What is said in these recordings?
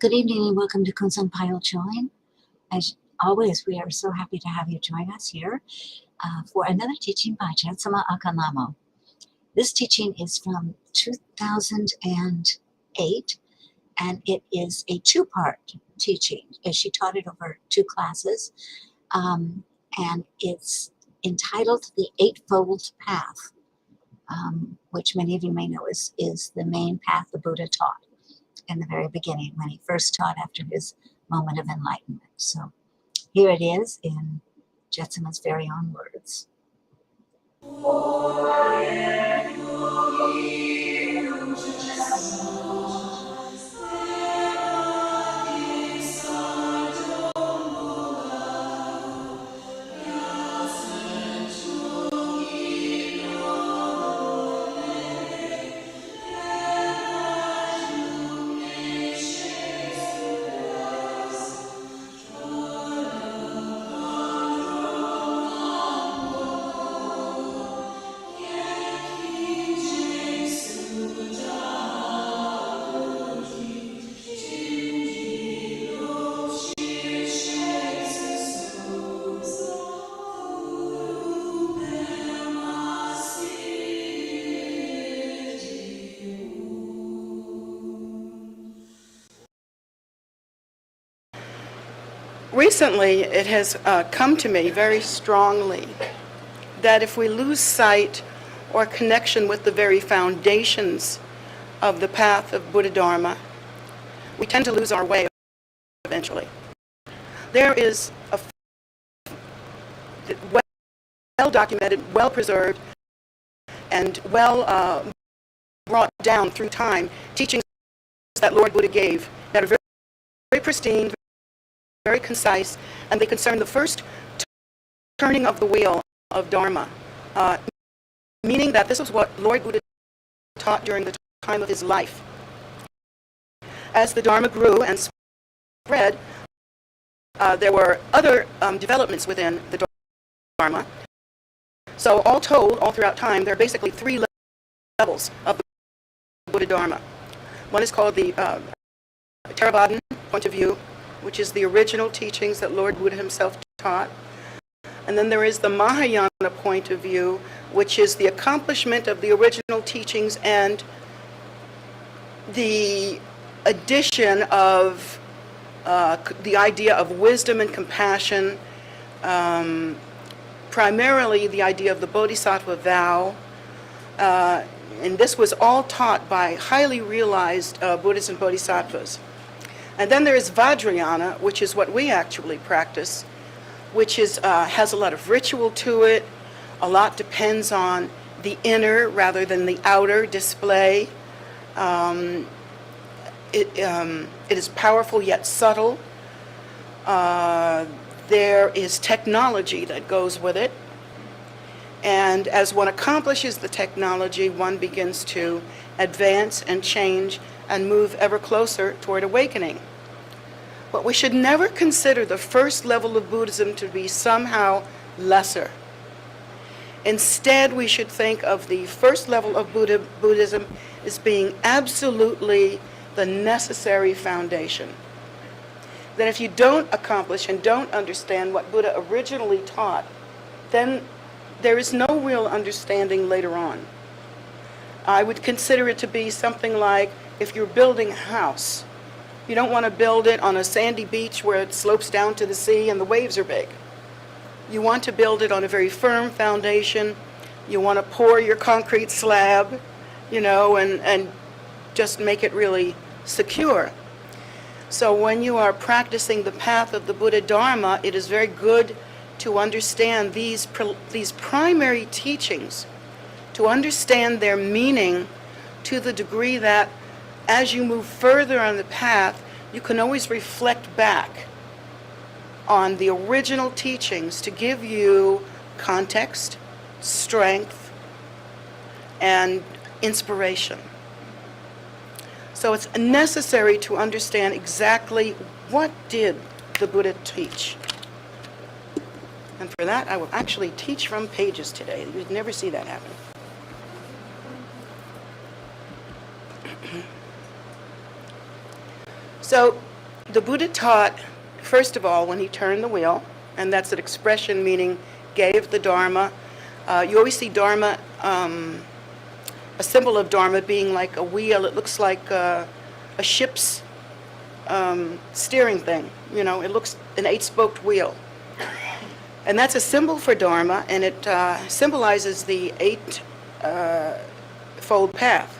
Good evening and welcome to Kunsong Pile Join. As always, we are so happy to have you join us here for another teaching by Jetsunma Ahkon Lhamo. This teaching is from 2008 and it is a two-part teaching. She taught it over two classes and it's entitled The Eightfold Path, which many of you may know is the main path the Buddha taught in the very beginning when he first taught after his moment of enlightenment. So here it is in Jetsunma's very own words. Recently, it has come to me very strongly that if we lose sight or connection with the very foundations of the path of Buddha Dharma, we tend to lose our way eventually. There is a well-documented, well-preserved, and well brought down through time teachings that Lord Buddha gave that are very, very pristine, very concise, and they concern the first turning of the wheel of Dharma, meaning that this was what Lord Buddha taught during the time of his life. As the Dharma grew and spread, there were other developments within the Dharma. So all told, all throughout time, there are basically three levels of the Buddha Dharma. One is called the Theravadan point of view, which is the original teachings that Lord Buddha himself taught. And then there is the Mahayana point of view, which is the accomplishment of the original teachings and the addition of the idea of wisdom and compassion, primarily the idea of the Bodhisattva vow. And this was all taught by highly realized Buddhas and Bodhisattvas. And then there is Vajrayana, which is what we actually practice, which is has a lot of ritual to it. A lot depends on the inner rather than the outer display. It is powerful yet subtle. There is technology that goes with it. And as one accomplishes the technology, one begins to advance and change and move ever closer toward awakening. But we should never consider the first level of Buddhism to be somehow lesser. Instead, we should think of the first level of Buddhism as being absolutely the necessary foundation. That if you don't accomplish and don't understand what Buddha originally taught, then there is no real understanding later on. I would consider it to be something like if you're building a house. You don't want to build it on a sandy beach where it slopes down to the sea and the waves are big. You want to build it on a very firm foundation. You want to pour your concrete slab, and just make it really secure. So when you are practicing the path of the Buddha Dharma, it is very good to understand these primary teachings, to understand their meaning to the degree that as you move further on the path, you can always reflect back on the original teachings to give you context, strength, and inspiration. So it's necessary to understand exactly what did the Buddha teach. And for that, I will actually teach from pages today. You'd never see that happen. So The Buddha taught, first of all, when he turned the wheel, and that's an expression meaning gave the Dharma. You always see Dharma, a symbol of Dharma being like a wheel. It looks like a ship's steering thing. You know, it looks an 8-spoked wheel. And that's a symbol for Dharma, and it symbolizes the 8-fold path.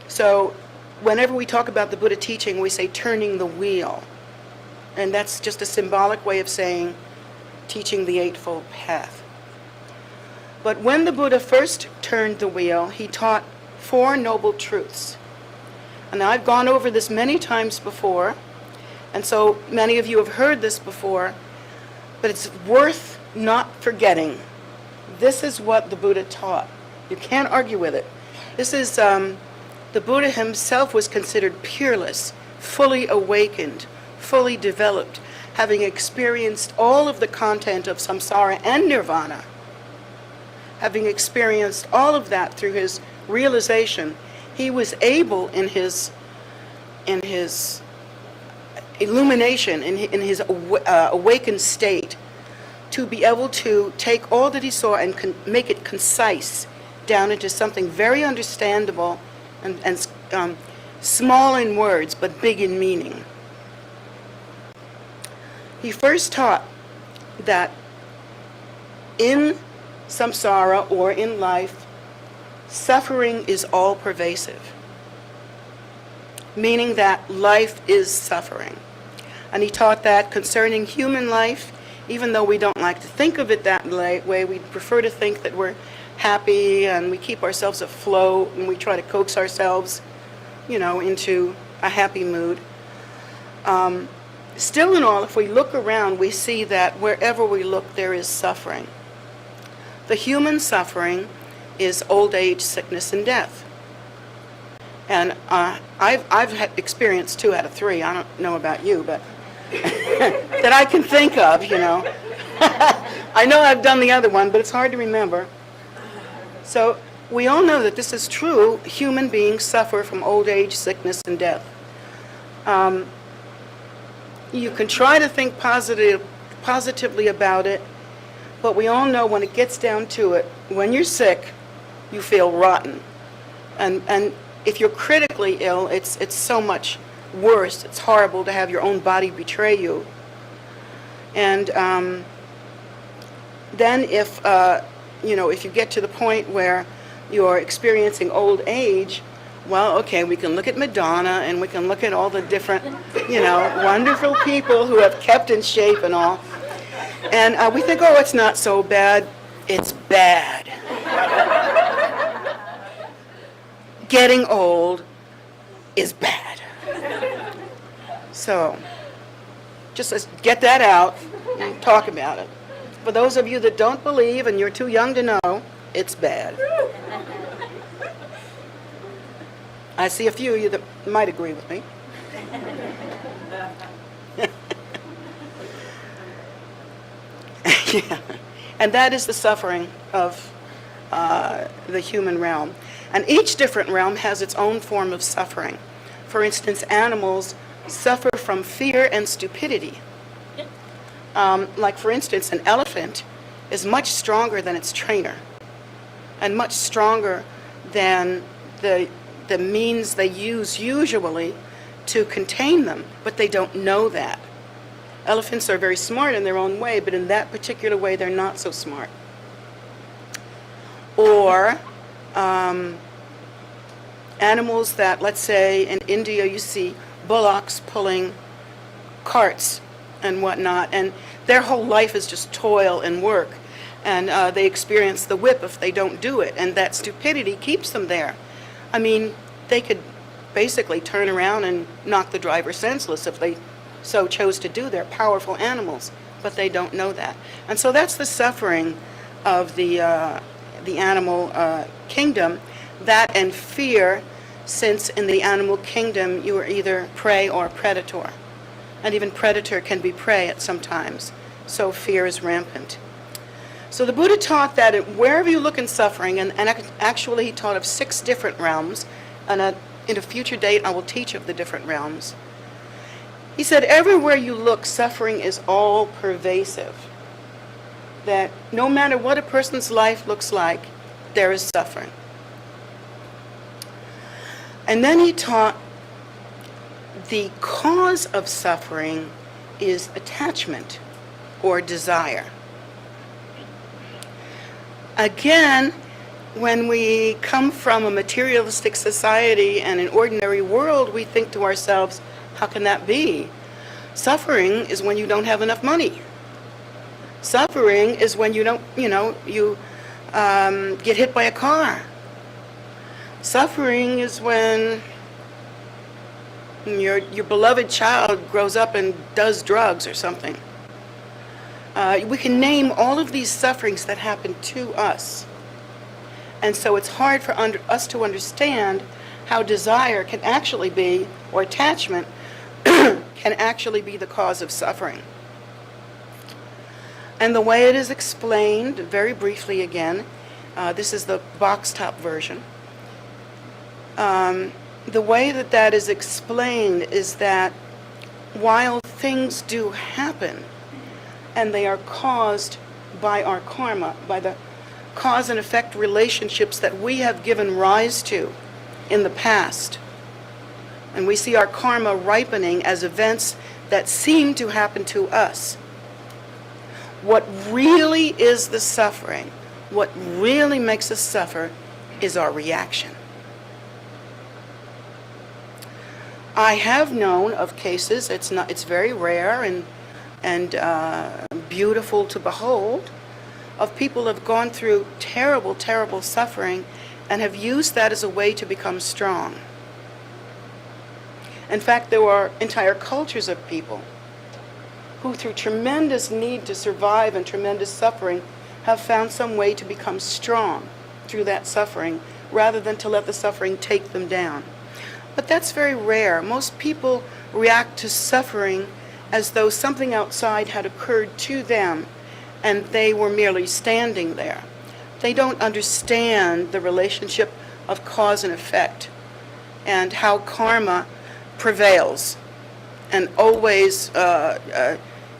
So whenever we talk about the Buddha teaching, we say turning the wheel. And that's just a symbolic way of saying teaching the 8-fold path. But when the Buddha first turned the wheel, he taught 4 noble truths. And I've gone over this many times before, and so many of you have heard this before, but it's worth not forgetting. This is what the Buddha taught. You can't argue with it. This is, the Buddha himself was considered peerless, fully awakened, fully developed, having experienced all of the content of samsara and nirvana, having experienced all of that through his realization. He was able in his illumination, in his awakened state, to be able to take all that he saw and make it concise down into something very understandable and small in words but big in meaning. He first taught that in samsara, or in life, suffering is all pervasive, meaning that life is suffering. And he taught that concerning human life, even though we don't like to think of it that way, we prefer to think that we're happy and we keep ourselves afloat and we try to coax ourselves, you know, into a happy mood. Still in all, if we look around, we see that wherever we look, there is suffering. The human suffering is old age, sickness, and death. And I've had experienced 2 out of 3. I don't know about you, but that I can think of, you know. I know I've done the other one, but it's hard to remember. So we all know that this is true. Human beings suffer from old age, sickness, and death. You can try to think positively about it, but we all know when it gets down to it, when you're sick, you feel rotten. And if you're critically ill, it's so much worse. It's horrible to have your own body betray you. And then if you get to the point where you're experiencing old age, well, okay, we can look at Madonna and we can look at all the different, wonderful people who have kept in shape and all. And we think, oh, it's not so bad. It's bad. Getting old is bad. So, just let's get that out and talk about it. For those of you that don't believe and you're too young to know, it's bad. I see a few of you that might agree with me. Yeah. And that is the suffering of the human realm. And each different realm has its own form of suffering. For instance, animals suffer from fear and stupidity. Like, for instance, an elephant is much stronger than its trainer and much stronger than the means they use usually to contain them, but they don't know that. Elephants are very smart in their own way, but in that particular way, they're not so smart. Or animals that, let's say, in India, you see bullocks pulling carts and whatnot, and their whole life is just toil and work, and they experience the whip if they don't do it, and that stupidity keeps them there. I mean, they could basically turn around and knock the driver senseless if they so chose to do. They're powerful animals, but they don't know that. And so that's the suffering of the animal kingdom, that and fear, since in the animal kingdom you are either prey or predator. And even predator can be prey at some times. So fear is rampant. So the Buddha taught that wherever you look in suffering, and actually he taught of 6 different realms, and in a future date I will teach of the different realms. He said, everywhere you look, suffering is all pervasive. That no matter what a person's life looks like, there is suffering. And then he taught the cause of suffering is attachment or desire. Again, when we come from a materialistic society and an ordinary world, we think to ourselves, how can that be? Suffering is when you don't have enough money. Suffering is when you don't, you get hit by a car. Suffering is when your beloved child grows up and does drugs or something. We can name all of these sufferings that happen to us. And so it's hard for us to understand how desire can actually be, or attachment, can actually be the cause of suffering. And the way it is explained, very briefly again, this is the box top version. The way that is explained is that while things do happen, and they are caused by our karma, by the cause and effect relationships that we have given rise to in the past, and we see our karma ripening as events that seem to happen to us. What really is the suffering, what really makes us suffer, is our reaction. I have known of cases, it's very rare and beautiful to behold, of people who have gone through terrible, terrible suffering and have used that as a way to become strong. In fact, there are entire cultures of people who, through tremendous need to survive and tremendous suffering, have found some way to become strong through that suffering, rather than to let the suffering take them down. But that's very rare. Most people react to suffering as though something outside had occurred to them and they were merely standing there. They don't understand the relationship of cause and effect and how karma prevails and always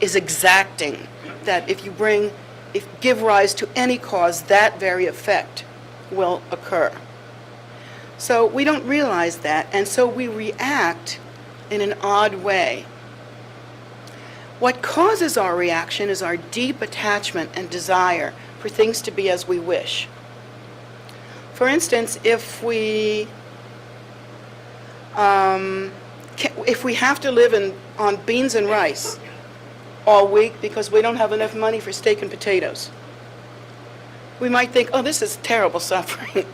is exacting, that if you give rise to any cause, that very effect will occur. So we don't realize that, and so we react in an odd way. What causes our reaction is our deep attachment and desire for things to be as we wish. For instance, if we have to live on beans and rice all week because we don't have enough money for steak and potatoes, we might think, oh, this is terrible suffering.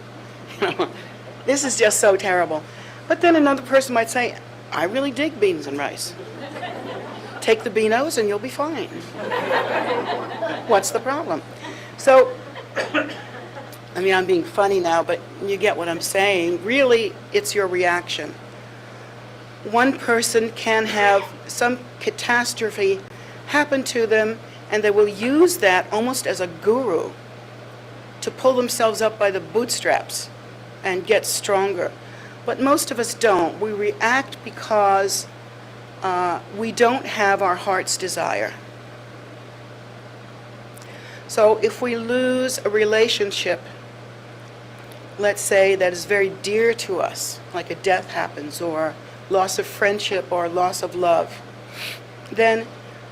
This is just so terrible. But then another person might say, I really dig beans and rice. Take the beanos and you'll be fine. What's the problem? So, I'm being funny now, but you get what I'm saying. Really, it's your reaction. One person can have some catastrophe happen to them, and they will use that almost as a guru to pull themselves up by the bootstraps and get stronger. But most of us don't. We react because we don't have our heart's desire. So if we lose a relationship, let's say, that is very dear to us, like a death happens, or loss of friendship, or loss of love, then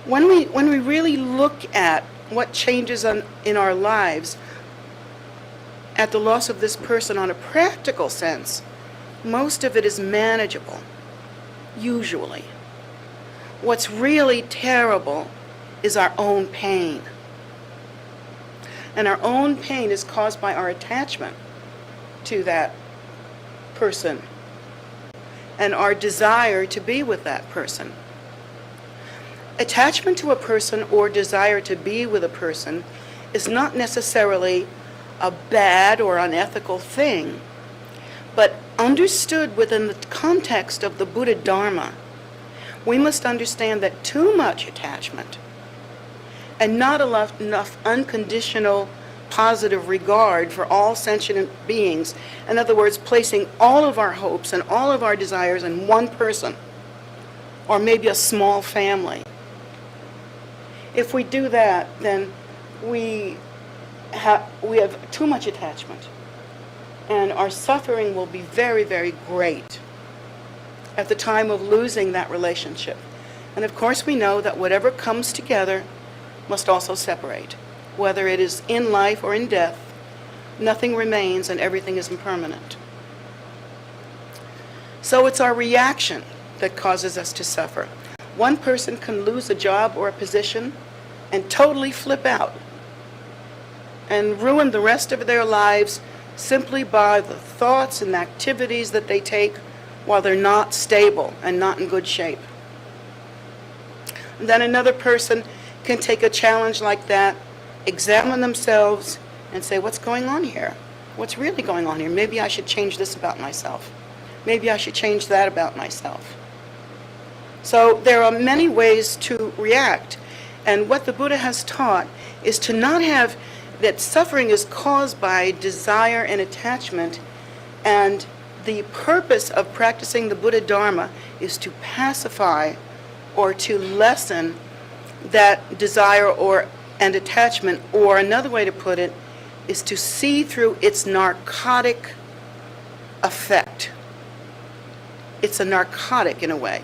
when we really look at what changes in our lives at the loss of this person on a practical sense, most of it is manageable, usually. What's really terrible is our own pain. And our own pain is caused by our attachment to that person and our desire to be with that person. Attachment to a person or desire to be with a person is not necessarily a bad or unethical thing, but understood within the context of the Buddha Dharma, we must understand that too much attachment and not enough unconditional positive regard for all sentient beings, in other words, placing all of our hopes and all of our desires in one person or maybe a small family. If we do that, then we have too much attachment, and our suffering will be very, very great at the time of losing that relationship. And of course we know that whatever comes together must also separate. Whether it is in life or in death, nothing remains and everything is impermanent. So it's our reaction that causes us to suffer. One person can lose a job or a position and totally flip out and ruin the rest of their lives simply by the thoughts and activities that they take while they're not stable and not in good shape. And then another person can take a challenge like that, examine themselves, and say, what's going on here? What's really going on here? Maybe I should change this about myself. Maybe I should change that about myself. So there are many ways to react. And what the Buddha has taught is to not have that suffering is caused by desire and attachment, and the purpose of practicing the Buddha Dharma is to pacify or to lessen that desire and attachment, or another way to put it is to see through its narcotic effect. It's a narcotic in a way.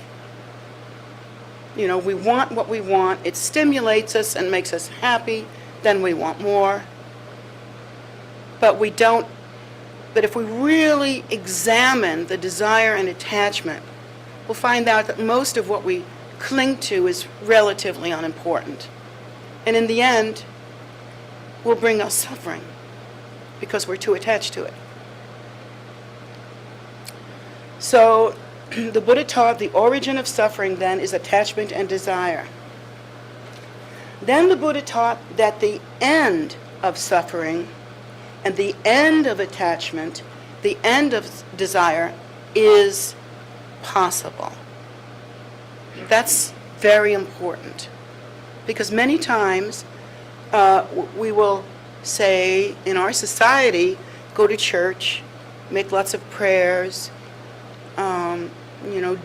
You know, we want what we want, it stimulates us and makes us happy, then we want more. But if we really examine the desire and attachment, we'll find out that most of what we cling to is relatively unimportant. And in the end, will bring us suffering because we're too attached to it. So the Buddha taught the origin of suffering then is attachment and desire. Then the Buddha taught that the end of suffering and the end of attachment, the end of desire, is possible. That's very important, because many times we will say in our society, go to church, make lots of prayers,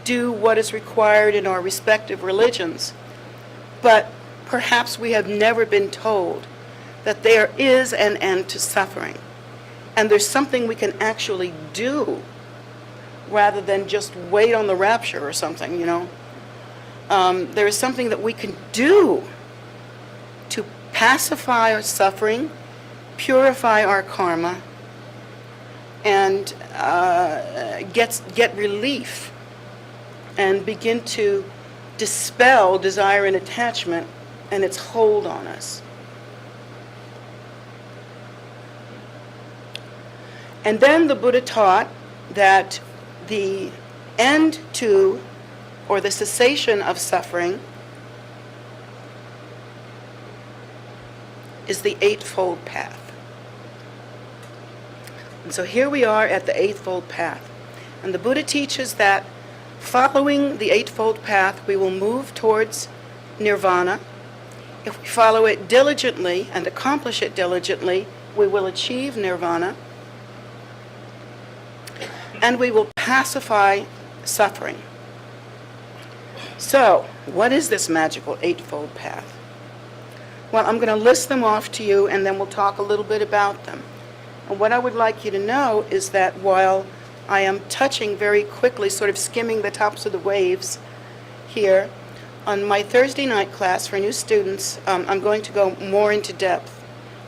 do what is required in our respective religions, but perhaps we have never been told that there is an end to suffering, and there's something we can actually do rather than just wait on the rapture or something, There is something that we can do to pacify our suffering, purify our karma, and get relief and begin to dispel desire and attachment and its hold on us. And then the Buddha taught that the end to, or the cessation of suffering, is the Eightfold Path. And so here we are at the Eightfold Path. And the Buddha teaches that following the Eightfold Path, we will move towards nirvana. If we follow it diligently and accomplish it diligently, we will achieve nirvana. And we will pacify suffering. So, what is this magical Eightfold Path? Well, I'm going to list them off to you, and then we'll talk a little bit about them. And what I would like you to know is that while I am touching very quickly, sort of skimming the tops of the waves here, on my Thursday night class for new students, I'm going to go more into depth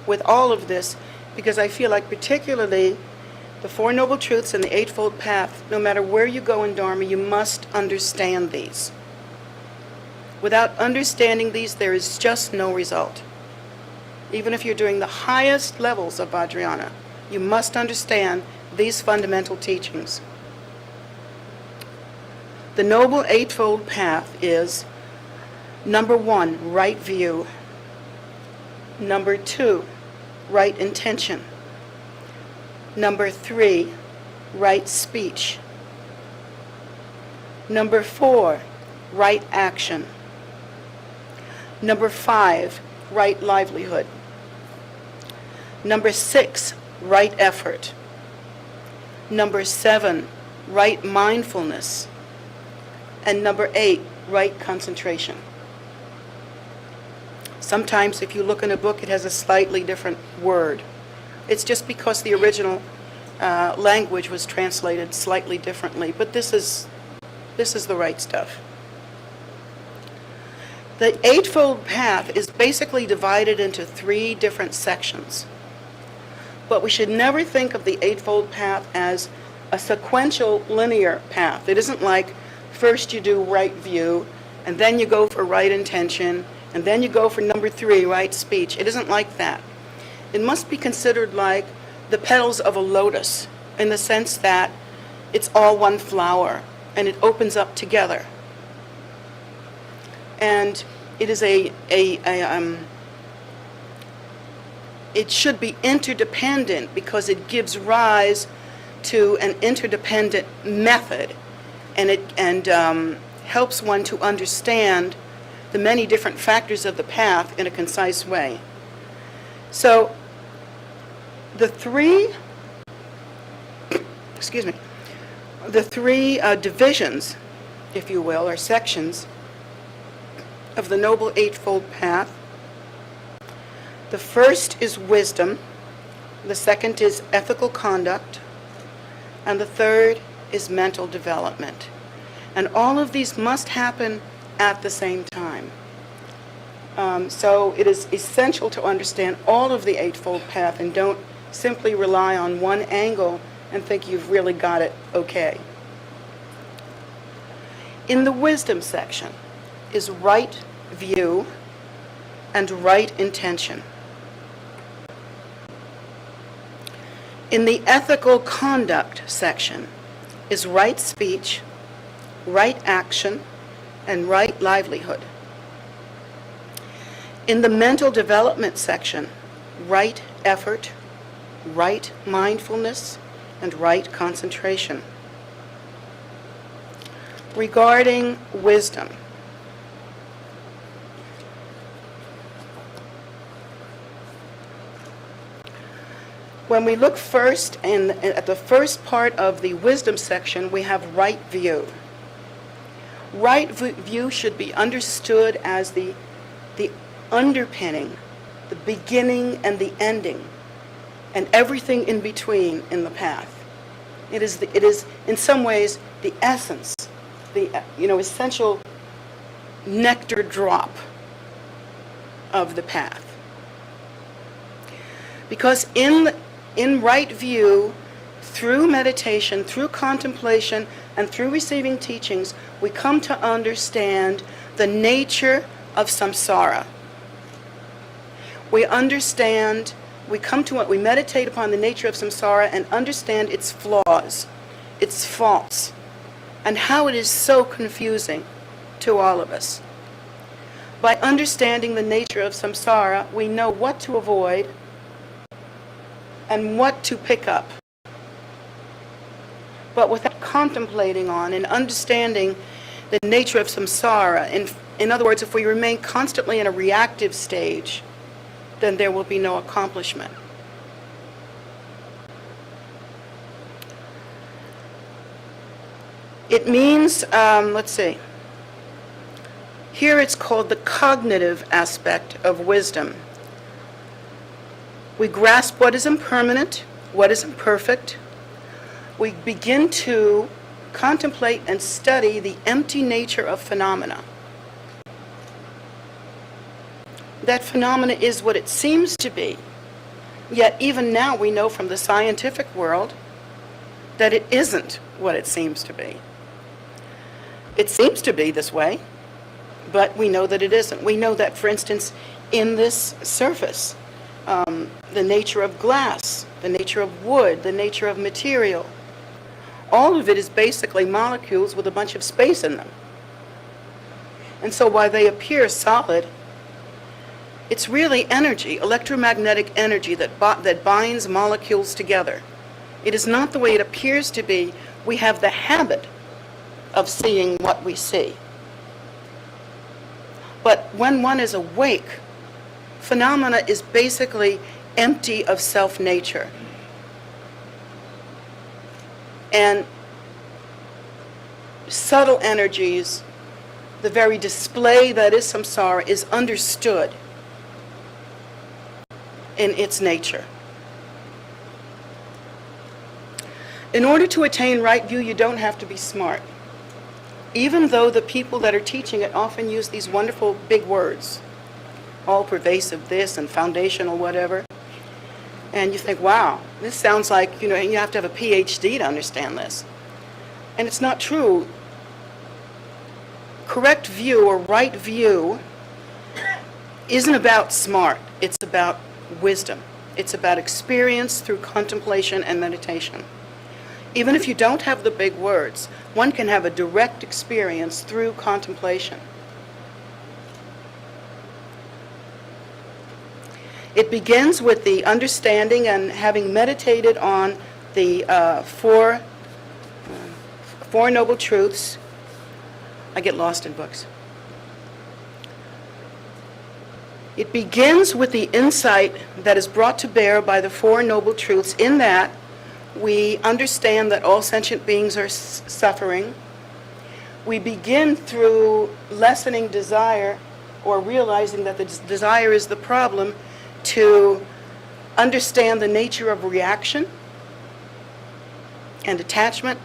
with all of this, because I feel like particularly the Four Noble Truths and the Eightfold Path, no matter where you go in Dharma, you must understand these. Without understanding these, there is just no result. Even if you're doing the highest levels of Vajrayana, you must understand these fundamental teachings. The Noble Eightfold Path is, number 1, right view. Number 2, right intention. Number 3, right speech. Number 4, right action. Number 5, right livelihood. Number 6, right effort. Number 7, right mindfulness. And number 8, right concentration. Sometimes if you look in a book, it has a slightly different word. It's just because the original language was translated slightly differently, but this is the right stuff. The Eightfold Path is basically divided into 3 different sections. But we should never think of the Eightfold Path as a sequential linear path. It isn't like first you do right view, and then you go for right intention, and then you go for number 3, right speech. It isn't like that. It must be considered like the petals of a lotus, in the sense that it's all one flower, and it opens up together. And it is it should be interdependent because it gives rise to an interdependent method, and it helps one to understand the many different factors of the path in a concise way. So the three divisions, if you will, or sections of the Noble Eightfold Path. The first is wisdom, the second is ethical conduct, and the third is mental development. And all of these must happen at the same time. So it is essential to understand all of the Eightfold Path and don't simply rely on one angle and think you've really got it okay. In the wisdom section is right view and right intention. In the ethical conduct section is right speech, right action, and right livelihood. In the mental development section, right effort, right mindfulness, and right concentration. Regarding wisdom, when we look first at the first part of the wisdom section, we have right view. Right view should be understood as the underpinning, the beginning and the ending, and everything in between in the path. It is in some ways the essence, the essential nectar drop of the path. Because in right view, through meditation, through contemplation, and through receiving teachings, we come to understand the nature of samsara. We meditate upon the nature of samsara and understand its flaws, its faults, and how it is so confusing to all of us. By understanding the nature of samsara, we know what to avoid and what to pick up. But without contemplating on and understanding the nature of samsara, in other words, if we remain constantly in a reactive stage, then there will be no accomplishment. It means, here it's called the cognitive aspect of wisdom. We grasp what is impermanent, what is imperfect. We begin to contemplate and study the empty nature of phenomena. That phenomena is what it seems to be. Yet even now we know from the scientific world that it isn't what it seems to be. It seems to be this way, but we know that it isn't. We know that, for instance, in this surface, the nature of glass, the nature of wood, the nature of material, all of it is basically molecules with a bunch of space in them. And so while they appear solid, it's really energy, electromagnetic energy that binds molecules together. It is not the way it appears to be. We have the habit of seeing what we see. But when one is awake, phenomena is basically empty of self-nature. And subtle energies the very display that is samsara, is understood in its nature. In order to attain right view, you don't have to be smart. Even though the people that are teaching it often use these wonderful big words, all-pervasive this and foundational whatever. And you think, wow, this sounds like, you have to have a PhD to understand this. And it's not true. Correct view or right view isn't about smart. It's about wisdom. It's about experience through contemplation and meditation. Even if you don't have the big words, one can have a direct experience through contemplation. It begins with the understanding and having meditated on the four Noble Truths. I get lost in books. It begins with the insight that is brought to bear by the Four Noble Truths, in that we understand that all sentient beings are suffering. We begin through lessening desire, or realizing that the desire is the problem, to understand the nature of reaction and attachment.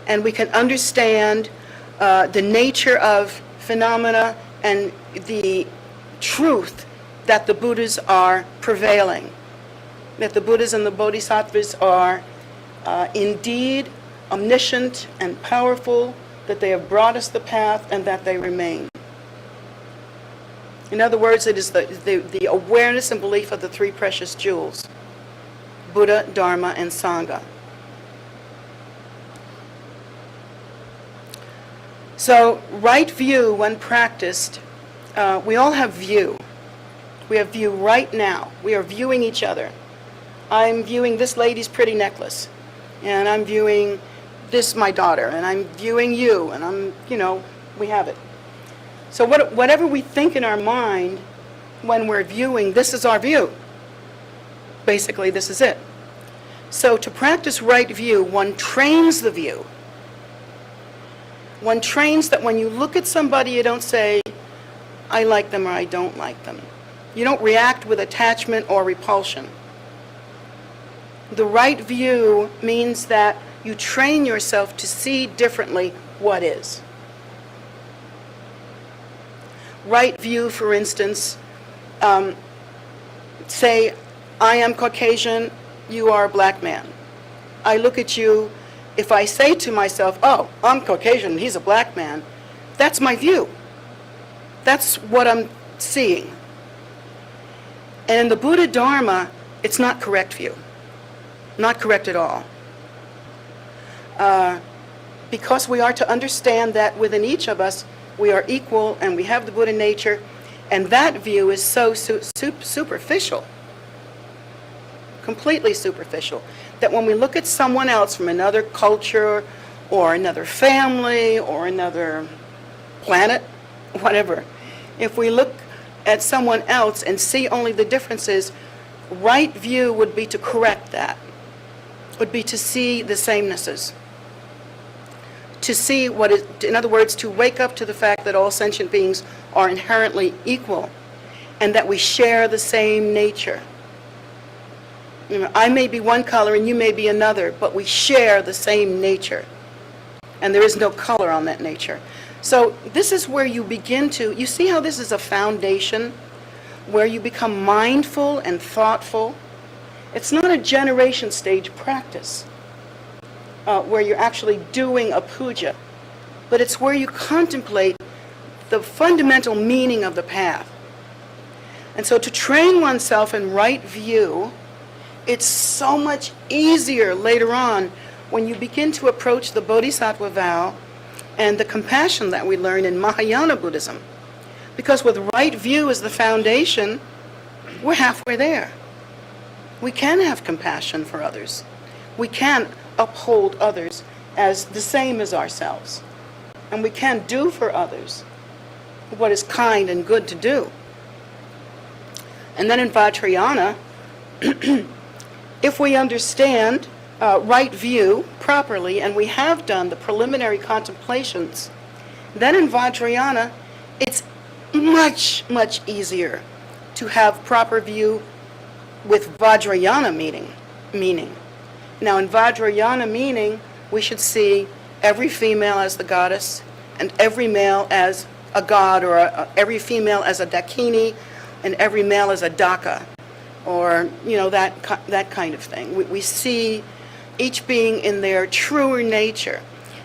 And we can understand the nature of phenomena and the truth that the Buddhas are prevailing, that the Buddhas and the Bodhisattvas are indeed omniscient and powerful, that they have brought us the path, and that they remain. In other words, it is the awareness and belief of the three precious jewels, Buddha, Dharma, and Sangha. So, right view, when practiced, we all have view. We have view right now. We are viewing each other. I'm viewing this lady's pretty necklace, and I'm viewing this, my daughter, and I'm viewing you, and we have it. So whatever we think in our mind when we're viewing, this is our view. Basically, this is it. So to practice right view, one trains the view. One trains that when you look at somebody, you don't say, I like them or I don't like them. You don't react with attachment or repulsion. The right view means that you train yourself to see differently what is. Right view, for instance, say, I am Caucasian, you are a black man. I look at you, if I say to myself, oh, I'm Caucasian, he's a black man, that's my view. That's what I'm seeing. And in the Buddha Dharma, it's not correct view. Not correct at all. Because we are to understand that within each of us, we are equal and we have the Buddha nature, and that view is so superficial, completely superficial, that when we look at someone else from another culture or another family or another planet, whatever, if we look at someone else and see only the differences, right view would be to correct that, would be to see the samenesses. To see what is, in other words, to wake up to the fact that all sentient beings are inherently equal and that we share the same nature. I may be one color and you may be another, but we share the same nature. And there is no color on that nature. So this is where you begin to, you see how this is a foundation where you become mindful and thoughtful. It's not a generation stage practice. Where you're actually doing a puja, but it's where you contemplate the fundamental meaning of the path. And so to train oneself in right view, it's so much easier later on when you begin to approach the Bodhisattva vow and the compassion that we learn in Mahayana Buddhism. Because with right view as the foundation, we're halfway there. We can have compassion for others. We can uphold others as the same as ourselves. And we can do for others what is kind and good to do. And then in Vajrayana, if we understand right view properly, and we have done the preliminary contemplations Then in Vajrayana, it's much, much easier to have proper view with Vajrayana meaning. Now in Vajrayana meaning, we should see every female as the goddess and every male as a god, or every female as a dakini and every male as a daka, or that kind of thing. We see each being in their truer nature,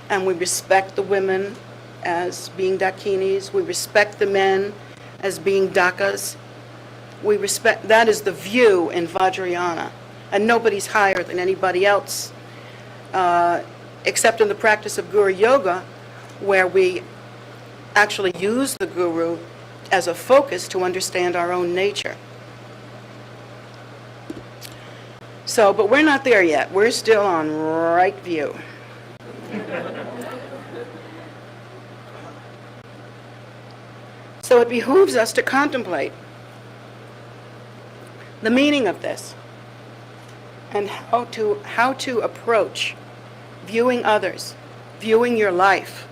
and we respect the women as being dakinis, we respect the men as being dakas. We respect, that is the view in Vajrayana, and nobody's higher than anybody else, except in the practice of Guru Yoga, where we actually use the Guru as a focus to understand our own nature. So, but we're not there yet. We're still on right view. So it behooves us to contemplate the meaning of this and how to approach viewing others, viewing your life,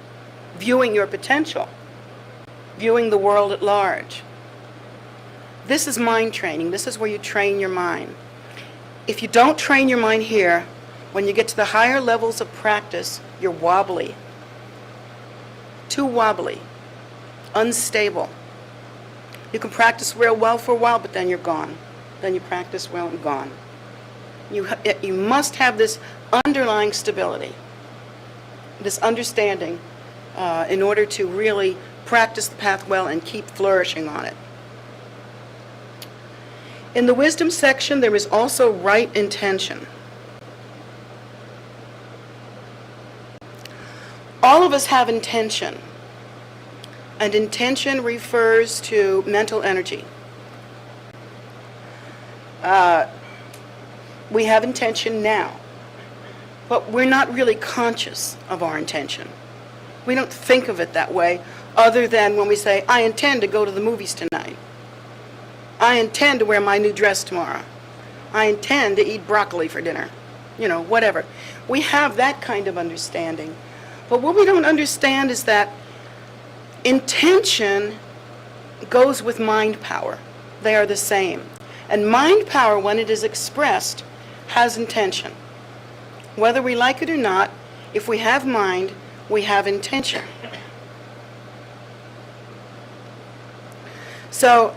viewing your potential, viewing the world at large. This is mind training. This is where you train your mind. If you don't train your mind here, when you get to the higher levels of practice, you're wobbly. Too wobbly. Unstable. You can practice real well for a while, but then you're gone. Then you practice well and gone. You must have this underlying stability, this understanding, in order to really practice the path well and keep flourishing on it. In the wisdom section, there is also right intention. All of us have intention, and intention refers to mental energy. We have intention now, but we're not really conscious of our intention. We don't think of it that way, other than when we say, I intend to go to the movies tonight. I intend to wear my new dress tomorrow. I intend to eat broccoli for dinner. Whatever. We have that kind of understanding. But what we don't understand is that intention goes with mind power. They are the same. And mind power, when it is expressed, has intention. Whether we like it or not, if we have mind, we have intention. So,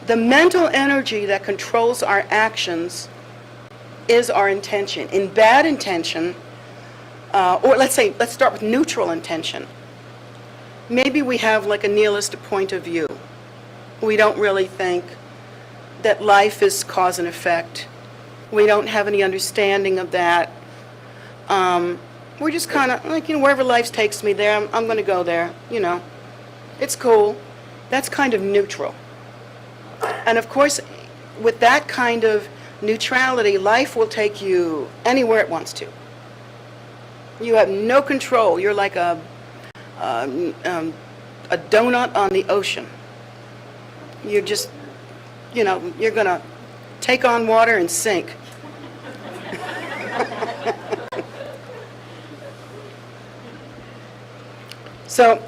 the mental energy that controls our actions is our intention. In bad intention, or let's start with neutral intention. Maybe we have like a nihilistic point of view. We don't really think that life is cause and effect. We don't have any understanding of that. We're just kind of like, wherever life takes me there, I'm going to go there, It's cool. That's kind of neutral. And of course, with that kind of neutrality, life will take you anywhere it wants to. You have no control. You're like a donut on the ocean. You're just, you're going to take on water and sink. So,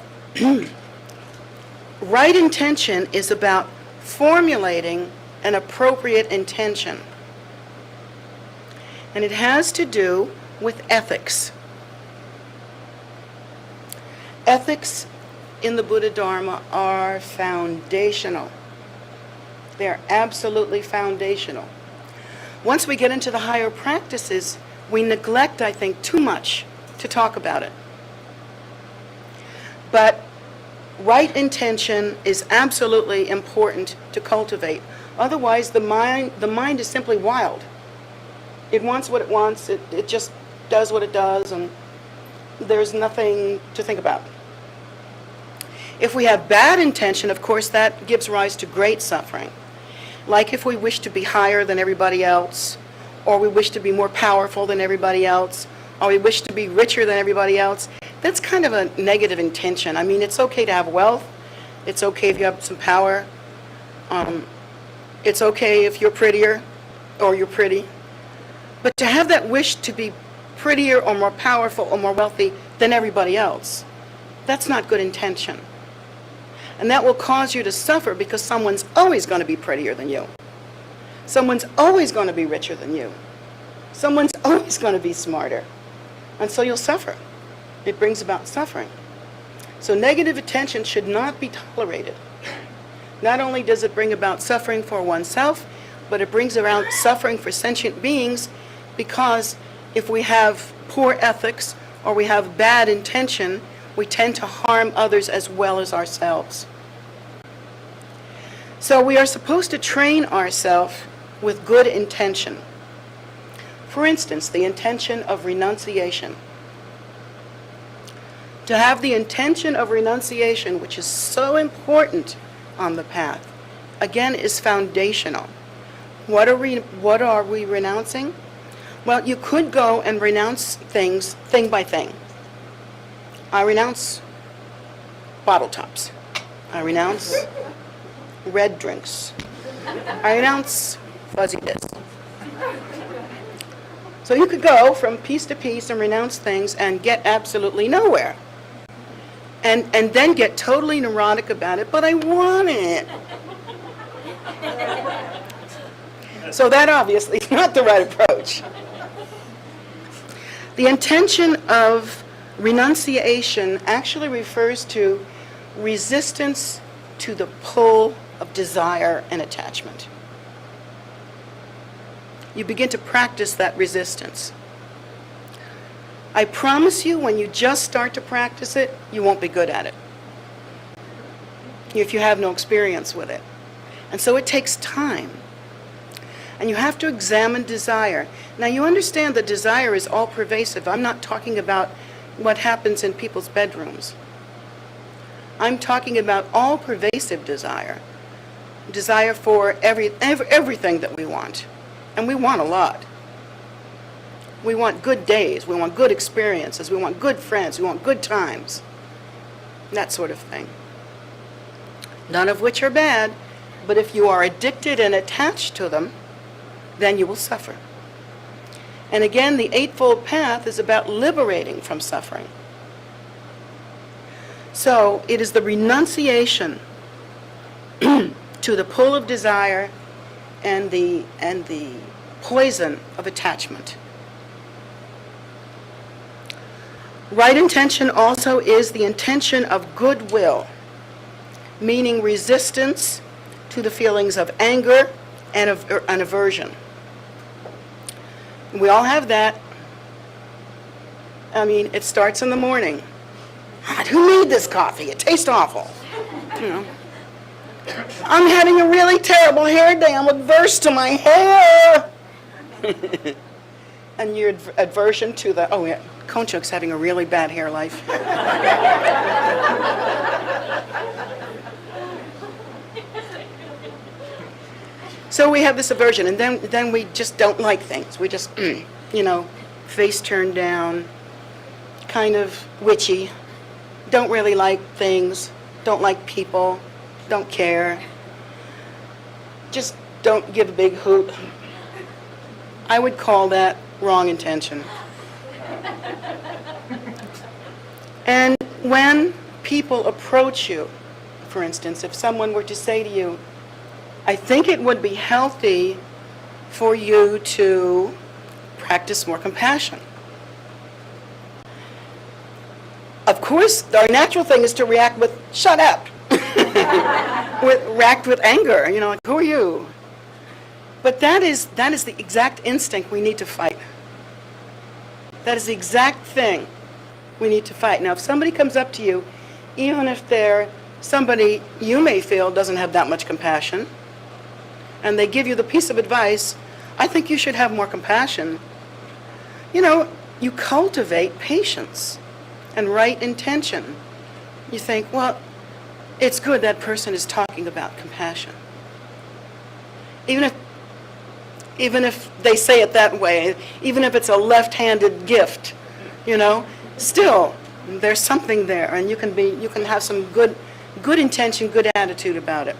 right intention is about formulating an appropriate intention. And it has to do with ethics. Ethics in the Buddha Dharma are foundational. They're absolutely foundational. Once we get into the higher practices, we neglect, I think, too much to talk about it. But right intention is absolutely important to cultivate. Otherwise, the mind is simply wild. It wants what it wants. It just does what it does, and there's nothing to think about. If we have bad intention, of course, that gives rise to great suffering. Like if we wish to be higher than everybody else, or we wish to be more powerful than everybody else, or we wish to be richer than everybody else. That's kind of a negative intention. I mean, it's okay to have wealth. It's okay if you have some power. It's okay if you're prettier or you're pretty. But to have that wish to be prettier or more powerful or more wealthy than everybody else. That's not good intention. And that will cause you to suffer because someone's always going to be prettier than you. Someone's always going to be richer than you. Someone's always going to be smarter. And so you'll suffer. It brings about suffering. So negative attention should not be tolerated. Not only does it bring about suffering for oneself, but it brings around suffering for sentient beings, because if we have poor ethics or we have bad intention, we tend to harm others as well as ourselves. So we are supposed to train ourselves with good intention. For instance, the intention of renunciation. To have the intention of renunciation, which is so important on the path, again, is foundational. What are we renouncing? Well, you could go and renounce things thing by thing. I renounce bottle tops. I renounce red drinks. I renounce fuzzy this. So you could go from piece to piece and renounce things and get absolutely nowhere. And then get totally neurotic about it, but I want it. So that obviously is not the right approach. The intention of renunciation actually refers to resistance to the pull of desire and attachment. You begin to practice that resistance. I promise you, when you just start to practice it, you won't be good at it if you have no experience with it. And so it takes time. And you have to examine desire. Now, you understand that desire is all pervasive. I'm not talking about what happens in people's bedrooms. I'm talking about all pervasive desire. Desire for everything that we want. And we want a lot. We want good days, we want good experiences, we want good friends, we want good times. That sort of thing. None of which are bad, but if you are addicted and attached to them, then you will suffer. And again, the Eightfold Path is about liberating from suffering. So it is the renunciation to the pull of desire and the poison of attachment. Right intention also is the intention of goodwill, meaning resistance to the feelings of anger and aversion. We all have that. I mean, it starts in the morning. God, who made this coffee? It tastes awful. You know. I'm having a really terrible hair day. I'm averse to my hair. And your aversion to the, oh yeah, Konchuk's having a really bad hair life. So we have this aversion, and then we just don't like things. We just, face turned down, kind of witchy, don't really like things, don't like people, don't care, just don't give a big hoot. I would call that wrong intention. And when people approach you, for instance, if someone were to say to you, I think it would be healthy for you to practice more compassion. Of course, our natural thing is to react with, shut up. React with anger, like, who are you? But that is the exact instinct we need to fight. That is the exact thing we need to fight. Now, if somebody comes up to you, even if they're somebody you may feel doesn't have that much compassion, and they give you the piece of advice, I think you should have more compassion. You cultivate patience and right intention. You think, well, it's good that person is talking about compassion. Even if they say it that way, even if it's a left-handed gift, still there's something there, and you can have some good intention, good attitude about it.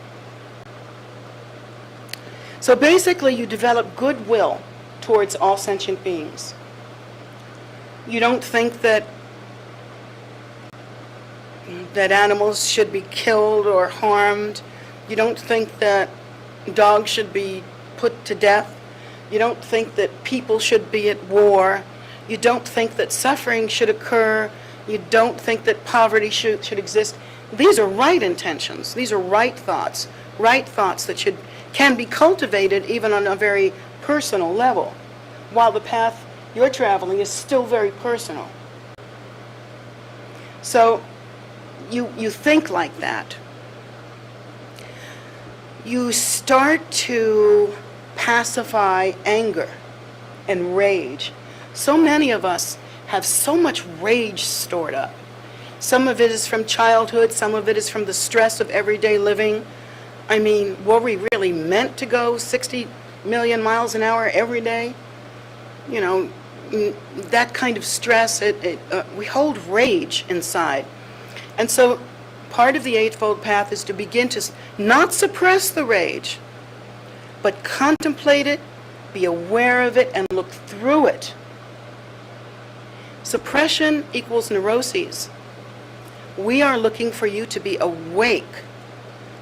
So basically, you develop goodwill towards all sentient beings. You don't think that animals should be killed or harmed. You don't think that dogs should be put to death. You don't think that people should be at war. You don't think that suffering should occur. You don't think that poverty should exist. These are right intentions. These are right thoughts that can be cultivated even on a very personal level, while the path you're traveling is still very personal. So you think like that. You start to pacify anger and rage. So many of us have so much rage stored up. Some of it is from childhood, some of it is from the stress of everyday living. I mean, were we really meant to go 60 million miles an hour every day? You know, that kind of stress, we hold rage inside. And so part of the Eightfold Path is to begin to not suppress the rage, but contemplate it, be aware of it, and look through it. Suppression equals neuroses. We are looking for you to be awake,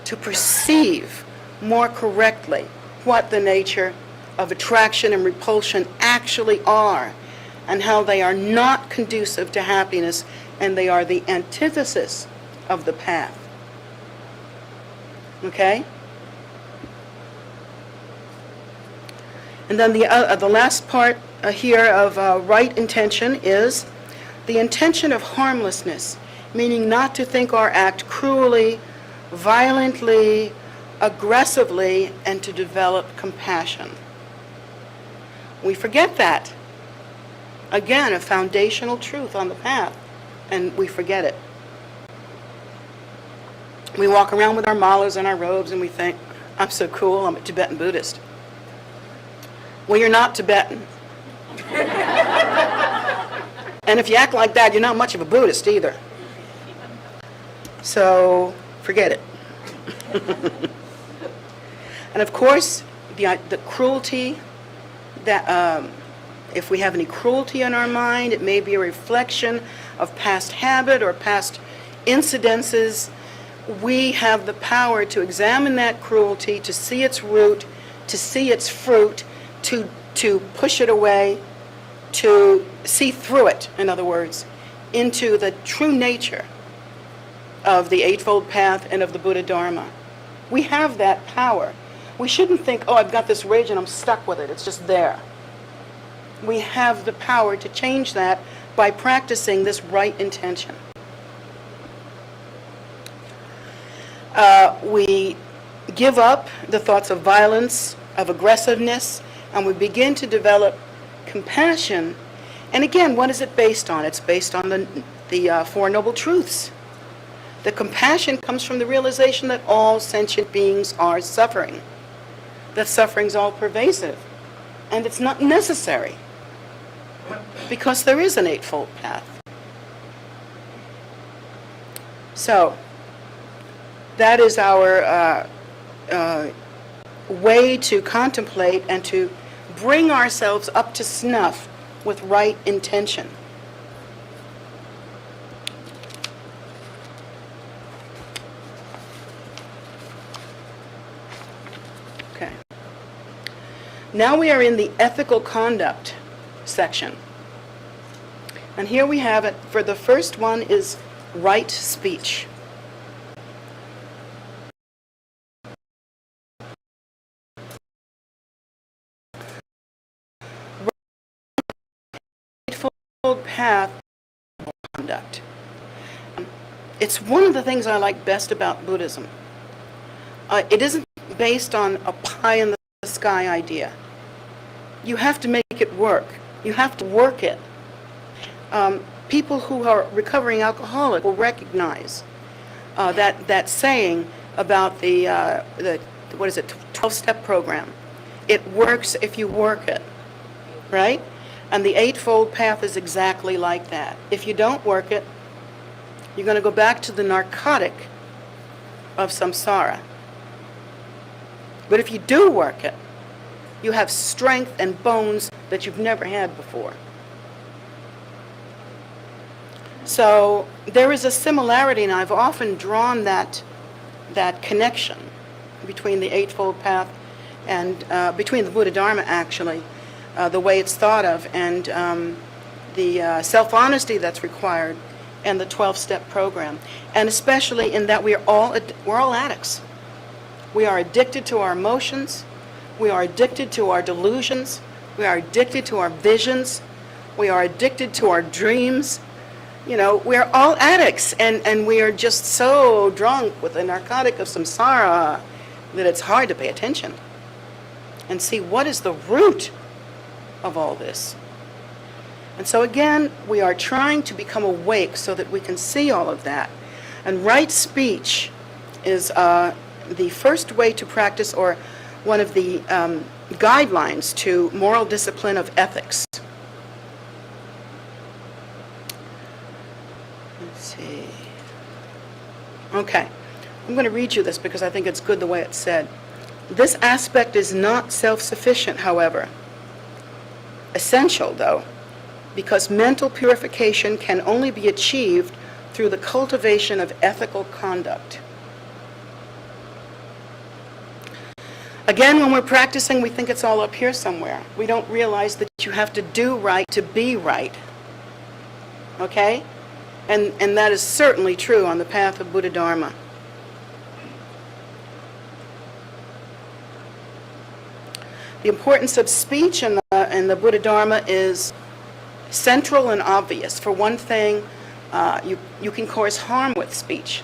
to perceive more correctly what the nature of attraction and repulsion actually are, and how they are not conducive to happiness, and they are the antithesis of the path. Okay? And then the last part here of right intention is the intention of harmlessness, meaning not to think or act cruelly, violently, aggressively, and to develop compassion. We forget that. Again, a foundational truth on the path, and we forget it. We walk around with our malas and our robes and we think, I'm so cool, I'm a Tibetan Buddhist. Well, you're not Tibetan. And if you act like that, you're not much of a Buddhist either. So, forget it. And of course, the cruelty, that if we have any cruelty in our mind, it may be a reflection of past habit or past incidences. We have the power to examine that cruelty, to see its root, to see its fruit, to push it away, to see through it, in other words, into the true nature of the Eightfold Path and of the Buddha Dharma. We have that power. We shouldn't think, oh, I've got this rage and I'm stuck with it. It's just there. We have the power to change that by practicing this right intention. We give up the thoughts of violence, of aggressiveness, and we begin to develop compassion. And again, what is it based on? It's based on the Four Noble Truths. The compassion comes from the realization that all sentient beings are suffering, that suffering is all pervasive, and it's not necessary, because there is an Eightfold Path. So, that is our way to contemplate and to bring ourselves up to snuff with right intention. Okay. Now we are in the ethical conduct section. And here we have it. For the first one is right speech. Path conduct. It's one of the things I like best about Buddhism. It isn't based on a pie in the sky idea. You have to make it work. You have to work it. People who are recovering alcoholic will recognize that saying about the 12-step program. It works if you work it, right? And the Eightfold Path is exactly like that. If you don't work it, you're going to go back to the narcotic of samsara. But if you do work it, you have strength and bones that you've never had before. So there is a similarity, and I've often drawn that connection between the Eightfold Path and between the Buddha Dharma, actually, the way it's thought of, and the self-honesty that's required, and the 12-step program, and especially in that we're all addicts. We are addicted to our emotions. We are addicted to our delusions. We are addicted to our visions. We are addicted to our dreams. You know, we're all addicts, and we are just so drunk with the narcotic of samsara that it's hard to pay attention and see what is the root of all this. And so again, we are trying to become awake so that we can see all of that. And right speech is the first way to practice, or one of the guidelines to moral discipline of ethics. Let's see. Okay, I'm going to read you this because I think it's good the way it's said. This aspect is not self-sufficient, however. Essential, though, because mental purification can only be achieved through the cultivation of ethical conduct. Again, when we're practicing, we think it's all up here somewhere. We don't realize that you have to do right to be right. Okay? And that is certainly true on the path of Buddha Dharma. The importance of speech in the Buddha Dharma is central and obvious. For one thing, you can cause harm with speech,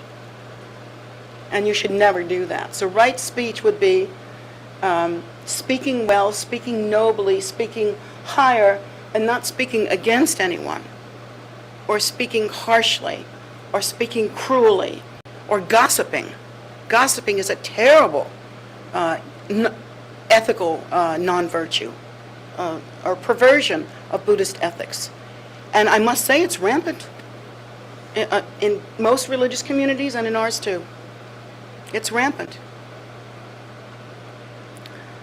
and you should never do that. So right speech would be speaking well, speaking nobly, speaking higher, and not speaking against anyone, or speaking harshly, or speaking cruelly, or gossiping. Gossiping is a terrible ethical non-virtue, or perversion of Buddhist ethics. And I must say it's rampant in most religious communities and in ours too. It's rampant.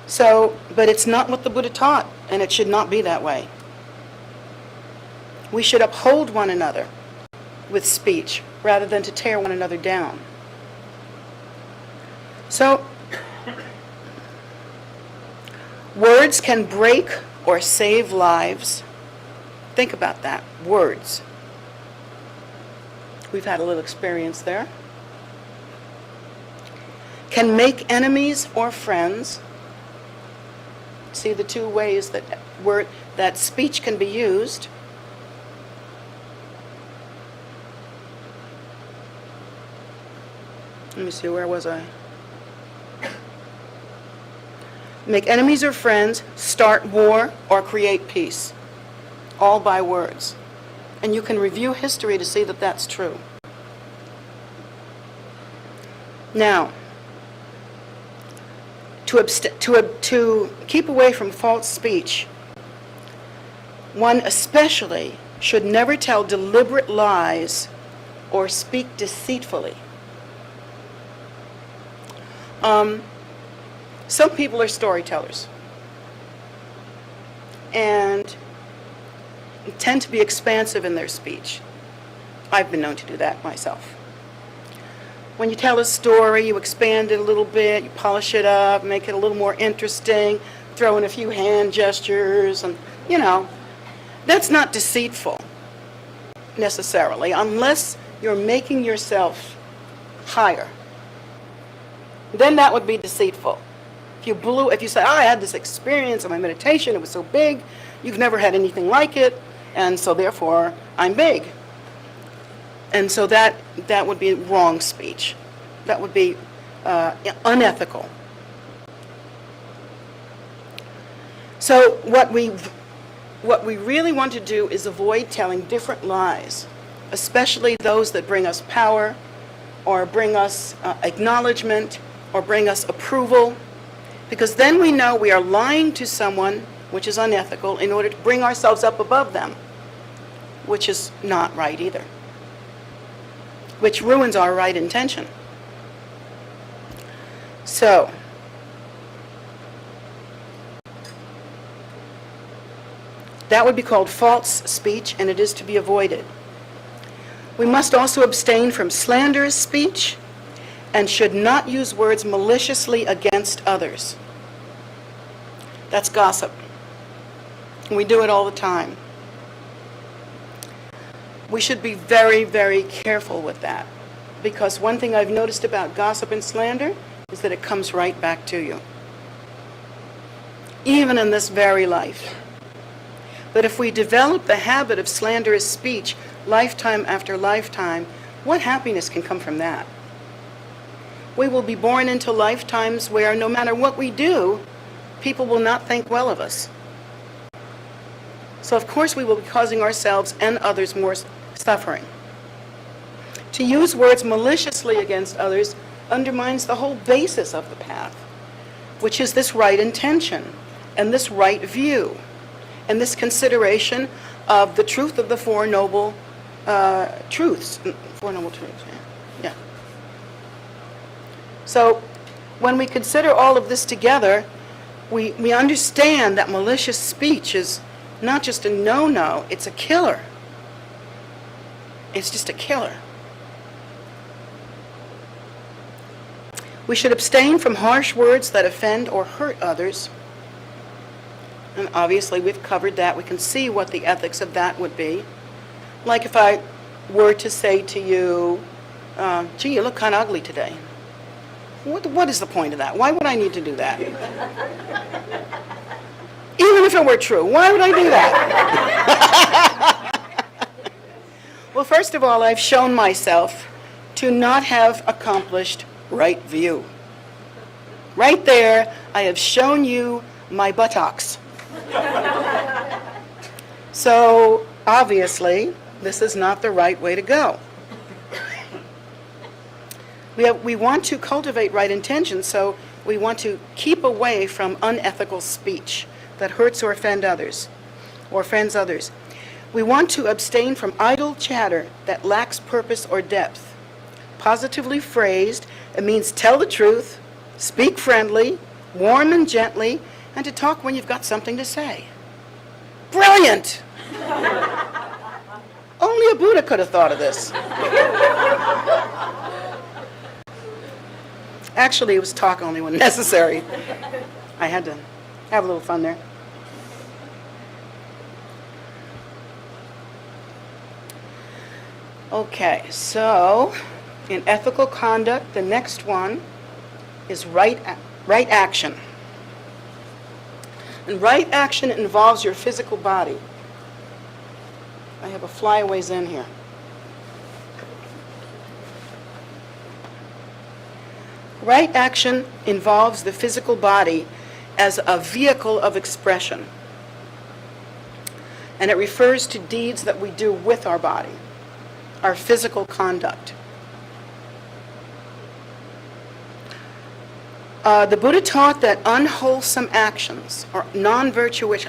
So, but it's not what the Buddha taught, and it should not be that way. We should uphold one another with speech rather than to tear one another down. So, words can break or save lives. Think about that. Words. We've had a little experience there. Can make enemies or friends. See the two ways that speech can be used. Let me see, where was I? Make enemies or friends, start war, or create peace. All by words. And you can review history to see that that's true. Now, to keep away from false speech, one especially should never tell deliberate lies or speak deceitfully. Some people are storytellers and tend to be expansive in their speech. I've been known to do that myself. When you tell a story, you expand it a little bit, you polish it up, make it a little more interesting, throw in a few hand gestures, and, you know, that's not deceitful necessarily, unless you're making yourself higher. Then that would be deceitful. If you say, oh, I had this experience in my meditation, it was so big, you've never had anything like it, and so therefore I'm big. And so that would be wrong speech. That would be unethical. So what we really want to do is avoid telling different lies, especially those that bring us power, or bring us acknowledgement, or bring us approval, because then we know we are lying to someone, which is unethical, in order to bring ourselves up above them, which is not right either, which ruins our right intention. So, that would be called false speech, and it is to be avoided. We must also abstain from slanderous speech and should not use words maliciously against others. That's gossip. We do it all the time. We should be very, very careful with that, because one thing I've noticed about gossip and slander is that it comes right back to you, even in this very life. But if we develop the habit of slanderous speech lifetime after lifetime, what happiness can come from that? We will be born into lifetimes where no matter what we do, people will not think well of us. So of course we will be causing ourselves and others more suffering. To use words maliciously against others undermines the whole basis of the path, which is this right intention and this right view and this consideration of the truth of the Four Noble Truths. Four Noble Truths, yeah. So when we consider all of this together, we understand that malicious speech is not just a no-no, it's a killer. It's just a killer. We should abstain from harsh words that offend or hurt others. And obviously we've covered that. We can see what the ethics of that would be. Like if I were to say to you, gee, you look kind of ugly today. What is the point of that? Why would I need to do that? Even if it were true, why would I do that? Well, first of all, I've shown myself to not have accomplished right view. Right there, I have shown you my buttocks. So, obviously, this is not the right way to go. We want to cultivate right intentions, so we want to keep away from unethical speech that hurts or offends others. We want to abstain from idle chatter that lacks purpose or depth. Positively phrased, it means tell the truth, speak friendly, warm and gently, and to talk when you've got something to say. Brilliant! Only a Buddha could have thought of this. Actually, it was talk only when necessary. I had to have a little fun there. Okay, so in ethical conduct, the next one is right action. And right action involves your physical body. I have a flyaways in here. Right action involves the physical body as a vehicle of expression. And it refers to deeds that we do with our body, our physical conduct. The Buddha taught that unwholesome actions or non-virtuous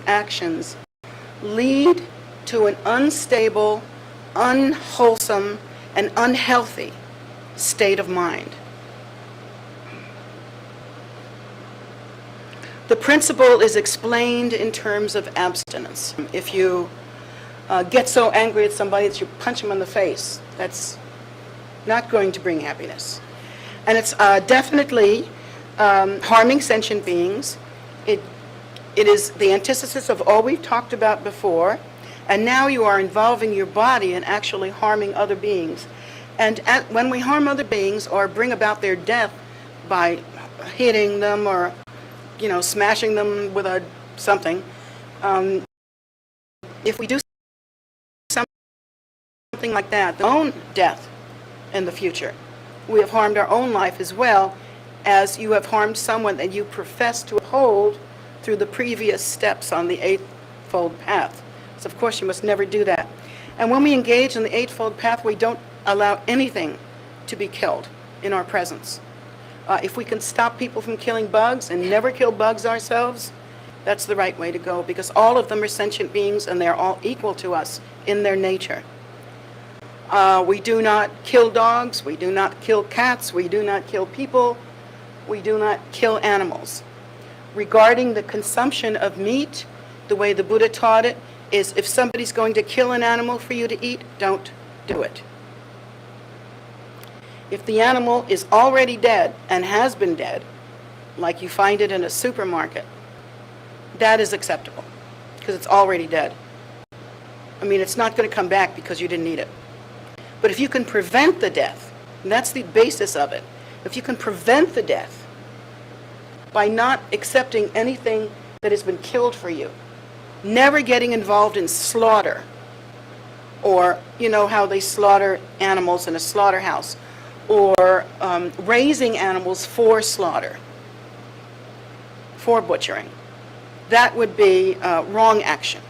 actions lead to an unstable, unwholesome, and unhealthy state of mind. The principle is explained in terms of abstinence. If you get so angry at somebody that you punch them in the face, that's not going to bring happiness. And it's definitely harming sentient beings. It is the antithesis of all we've talked about before, and now you are involving your body in actually harming other beings. And when we harm other beings or bring about their death by hitting them or, smashing them with something, if we do something like that, our own death in the future, we have harmed our own life as well, as you have harmed someone that you profess to uphold through the previous steps on the Eightfold Path. So of course you must never do that. And when we engage in the Eightfold Path, we don't allow anything to be killed in our presence. If we can stop people from killing bugs and never kill bugs ourselves, that's the right way to go, because all of them are sentient beings and they're all equal to us in their nature. We do not kill dogs, we do not kill cats, we do not kill people, we do not kill animals. Regarding the consumption of meat, the way the Buddha taught it, is if somebody's going to kill an animal for you to eat, don't do it. If the animal is already dead and has been dead, like you find it in a supermarket, that is acceptable because it's already dead. I mean, it's not going to come back because you didn't eat it. But if you can prevent the death, and that's the basis of it, if you can prevent the death by not accepting anything that has been killed for you, never getting involved in slaughter, or you know how they slaughter animals in a slaughterhouse, or raising animals for slaughter, for butchering. That would be wrong action.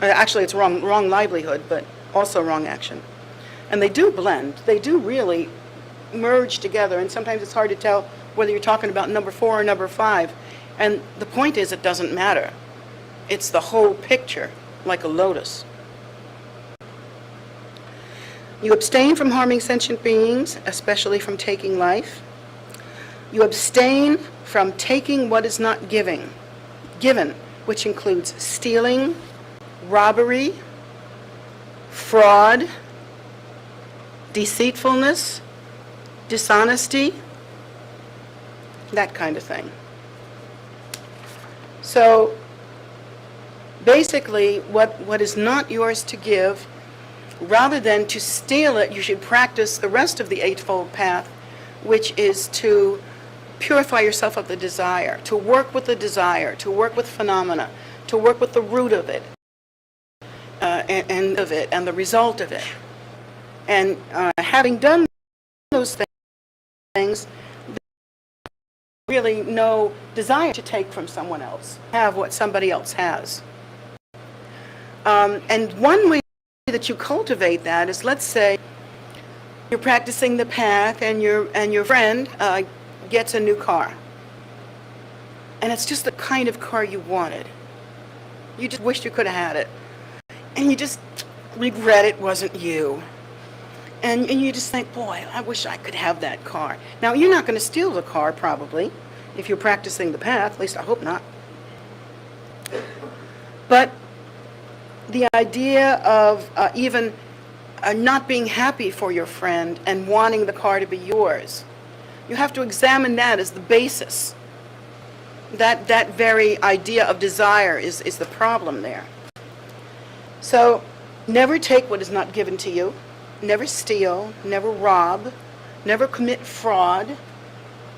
Actually, it's wrong livelihood, but also wrong action. And they do blend. They do really merge together, and sometimes it's hard to tell whether you're talking about number 4 or number 5. And the point is, it doesn't matter. It's the whole picture, like a lotus. You abstain from harming sentient beings, especially from taking life. You abstain from taking what is not given, which includes stealing, robbery, fraud, deceitfulness, dishonesty, that kind of thing. So basically, what is not yours to give, rather than to steal it, you should practice the rest of the Eightfold Path, which is to purify yourself of the desire, to work with the desire, to work with phenomena, to work with the root of it, and the result of it. And having done those things, really no desire to take from someone else, have what somebody else has. And one way that you cultivate that is, let's say you're practicing the path and your friend gets a new car. And it's just the kind of car you wanted. You just wished you could have had it. And you just regret it wasn't you. And you just think, boy, I wish I could have that car. Now, you're not going to steal the car, probably, if you're practicing the path. At least I hope not. But the idea of even not being happy for your friend and wanting the car to be yours, you have to examine that as the basis. That very idea of desire is the problem there. So never take what is not given to you. Never steal, never rob, never commit fraud.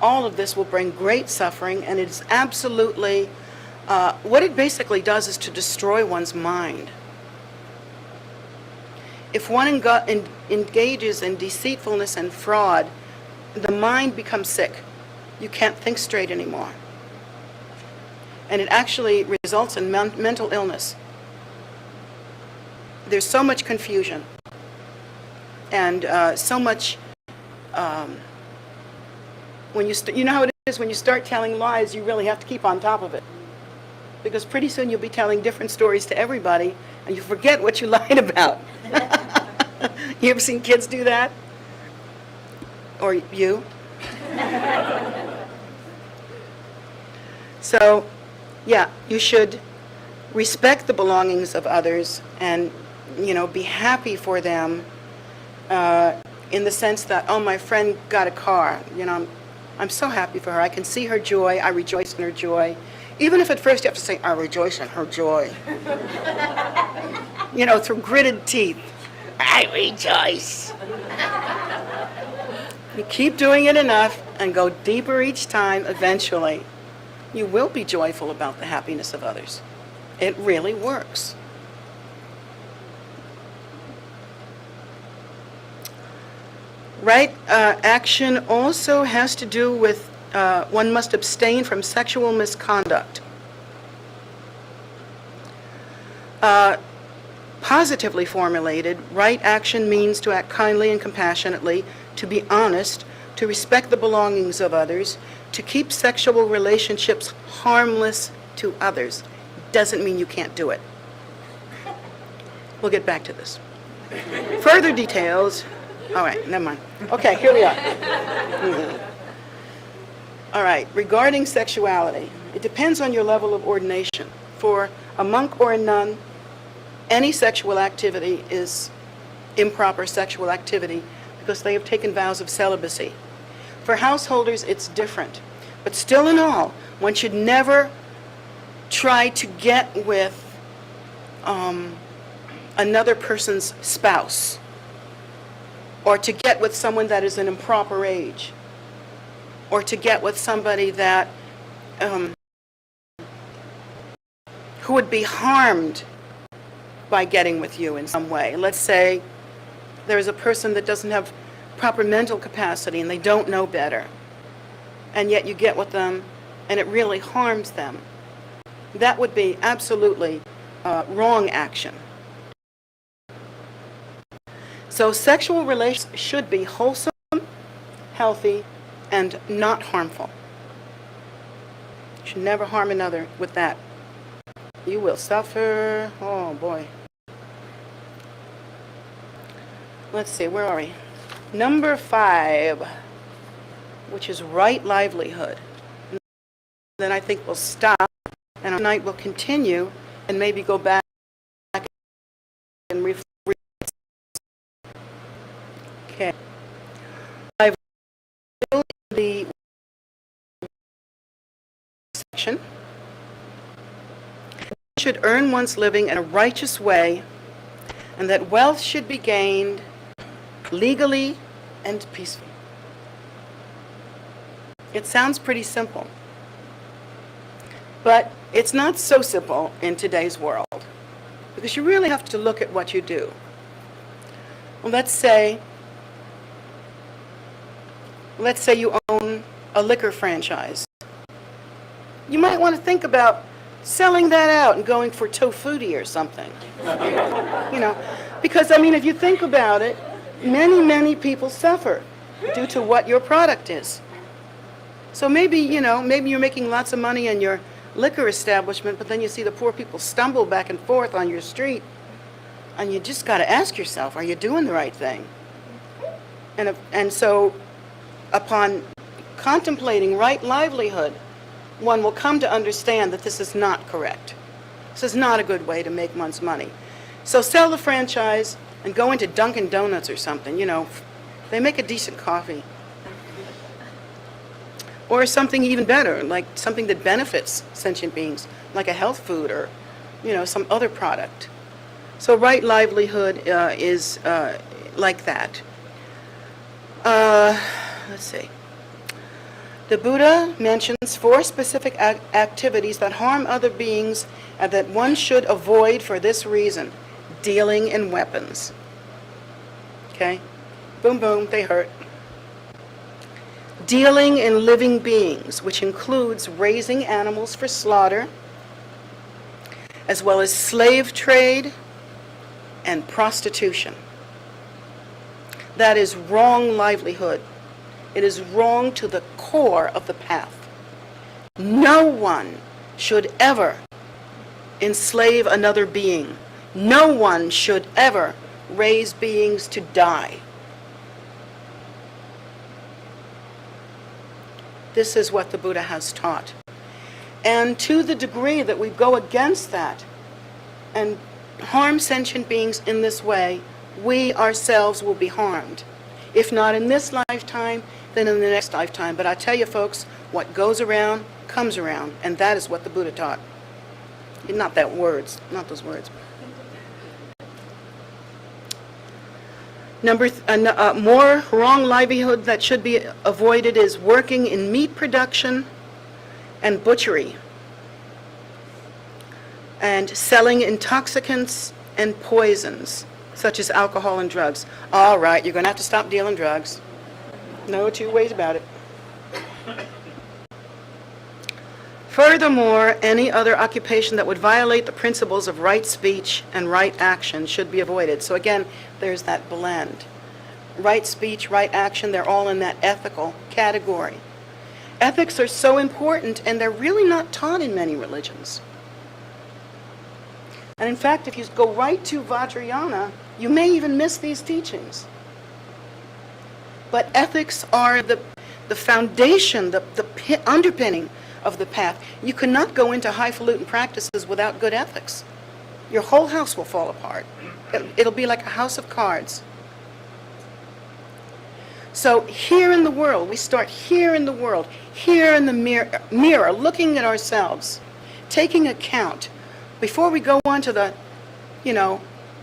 All of this will bring great suffering, and it is absolutely, what it basically does is to destroy one's mind. If one engages in deceitfulness and fraud, the mind becomes sick. You can't think straight anymore. And it actually results in mental illness. There's so much confusion. And so much, when you know how it is, when you start telling lies, you really have to keep on top of it. Because pretty soon you'll be telling different stories to everybody, and you forget what you lied about. You ever seen kids do that? Or you? So, yeah, you should respect the belongings of others and, be happy for them. In the sense that, oh, my friend got a car, I'm so happy for her. I can see her joy. I rejoice in her joy. Even if at first you have to say, I rejoice in her joy. Through gritted teeth. I rejoice. You keep doing it enough and go deeper each time, eventually, you will be joyful about the happiness of others. It really works. Right action also has to do with one must abstain from sexual misconduct. Positively formulated, right action means to act kindly and compassionately, to be honest, to respect the belongings of others, to keep sexual relationships harmless to others. Doesn't mean you can't do it. We'll get back to this. Further details. All right, never mind. Okay, here we are. All right, regarding sexuality, it depends on your level of ordination. for a monk or a nun, any sexual activity is improper sexual activity because they have taken vows of celibacy. For householders, it's different. But still in all, one should never try to get with another person's spouse, or to get with someone that is an improper age, or to get with somebody that who would be harmed by getting with you in some way. Let's say there is a person that doesn't have proper mental capacity and they don't know better, and yet you get with them and it really harms them. That would be absolutely wrong action. So sexual relations should be wholesome, healthy, and not harmful. You should never harm another with that. You will suffer. Oh boy. Let's see, where are we? Number 5, which is right livelihood. Then I think we'll stop, and tonight we'll continue and maybe go back and reflect. Okay. The section should earn one's living in a righteous way, and that wealth should be gained legally and peacefully. It sounds pretty simple, but it's not so simple in today's world, because you really have to look at what you do. Well, let's say you own a liquor franchise. You might want to think about selling that out and going for tofuti or something. You know, because I mean, if you think about it, many people suffer due to what your product is. So maybe you're making lots of money in your liquor establishment, but then you see the poor people stumble back and forth on your street, and you just got to ask yourself, are you doing the right thing? And so upon contemplating right livelihood, one will come to understand that this is not correct. This is not a good way to make one's money. So sell the franchise and go into Dunkin' Donuts or something. They make a decent coffee. Or something even better, like something that benefits sentient beings, like a health food or, some other product. So right livelihood is like that. Let's see. The Buddha mentions 4 specific activities that harm other beings and that one should avoid for this reason: dealing in weapons. Okay? Boom, boom, they hurt. Dealing in living beings, which includes raising animals for slaughter, as well as slave trade and prostitution. That is wrong livelihood. It is wrong to the core of the path. No one should ever enslave another being. No one should ever raise beings to die. This is what the Buddha has taught. And to the degree that we go against that and harm sentient beings in this way, we ourselves will be harmed. If not in this lifetime, then in the next lifetime. But I tell you folks, what goes around comes around, and that is what the Buddha taught. Not those words. More wrong livelihood that should be avoided is working in meat production and butchery, and selling intoxicants and poisons, such as alcohol and drugs. All right, you're going to have to stop dealing drugs. No 2 ways about it. Furthermore, any other occupation that would violate the principles of right speech and right action should be avoided. So again, there's that blend. Right speech, right action, they're all in that ethical category. Ethics are so important, and they're really not taught in many religions. And in fact, if you go right to Vajrayana, you may even miss these teachings. But ethics are the foundation, the underpinning of the path. You cannot go into highfalutin practices without good ethics. Your whole house will fall apart. It'll be like a house of cards. So here in the world, we start here in the world, here in the mirror, looking at ourselves, taking account before we go on to the,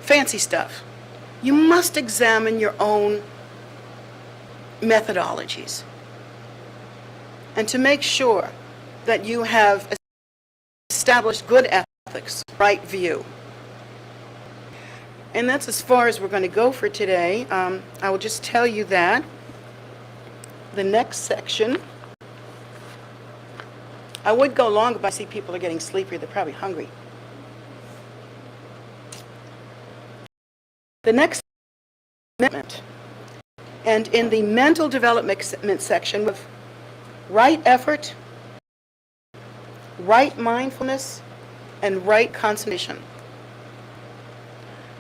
fancy stuff. You must examine your own methodologies and to make sure that you have established good ethics, right view. And that's as far as we're going to go for today. I will just tell you that the next section, I would go longer, but I see people are getting sleepy. They're probably hungry. The next commitment, and in the mental development section, with right effort, right mindfulness, and right concentration.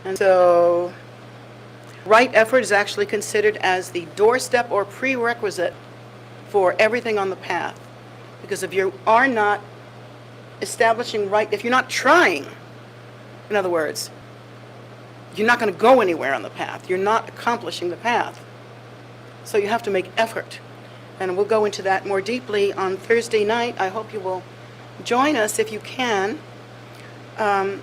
And so right effort is actually considered as the doorstep or prerequisite for everything on the path. Because if you are not establishing right, if you're not trying, in other words, you're not going to go anywhere on the path. You're not accomplishing the path. So you have to make effort. And we'll go into that more deeply on Thursday night. I hope you will join us if you can. And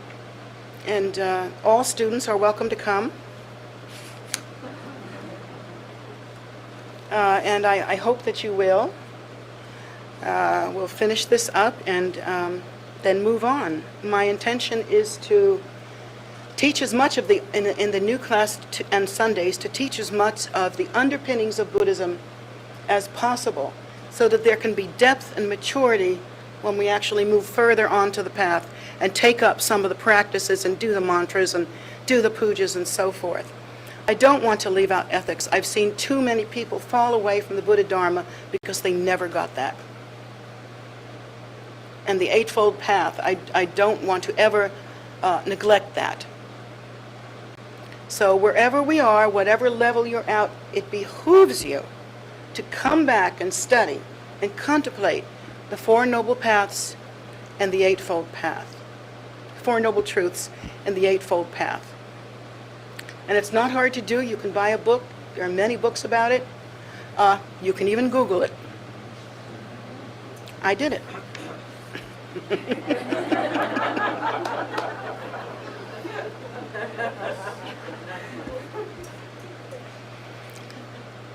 all students are welcome to come. And I hope that you will. We'll finish this up and then move on. My intention is to teach as much of in the new class and Sundays, to teach as much of the underpinnings of Buddhism as possible, so that there can be depth and maturity when we actually move further onto the path and take up some of the practices and do the mantras and do the pujas and so forth. I don't want to leave out ethics. I've seen too many people fall away from the Buddha Dharma because they never got that. And the Eightfold Path, I don't want to ever neglect that. So wherever we are, whatever level you're at, it behooves you to come back and study and contemplate the Four Noble Paths and the Eightfold Path. Four Noble Truths and the Eightfold Path. And it's not hard to do. You can buy a book. There are many books about it. You can even Google it. I did it.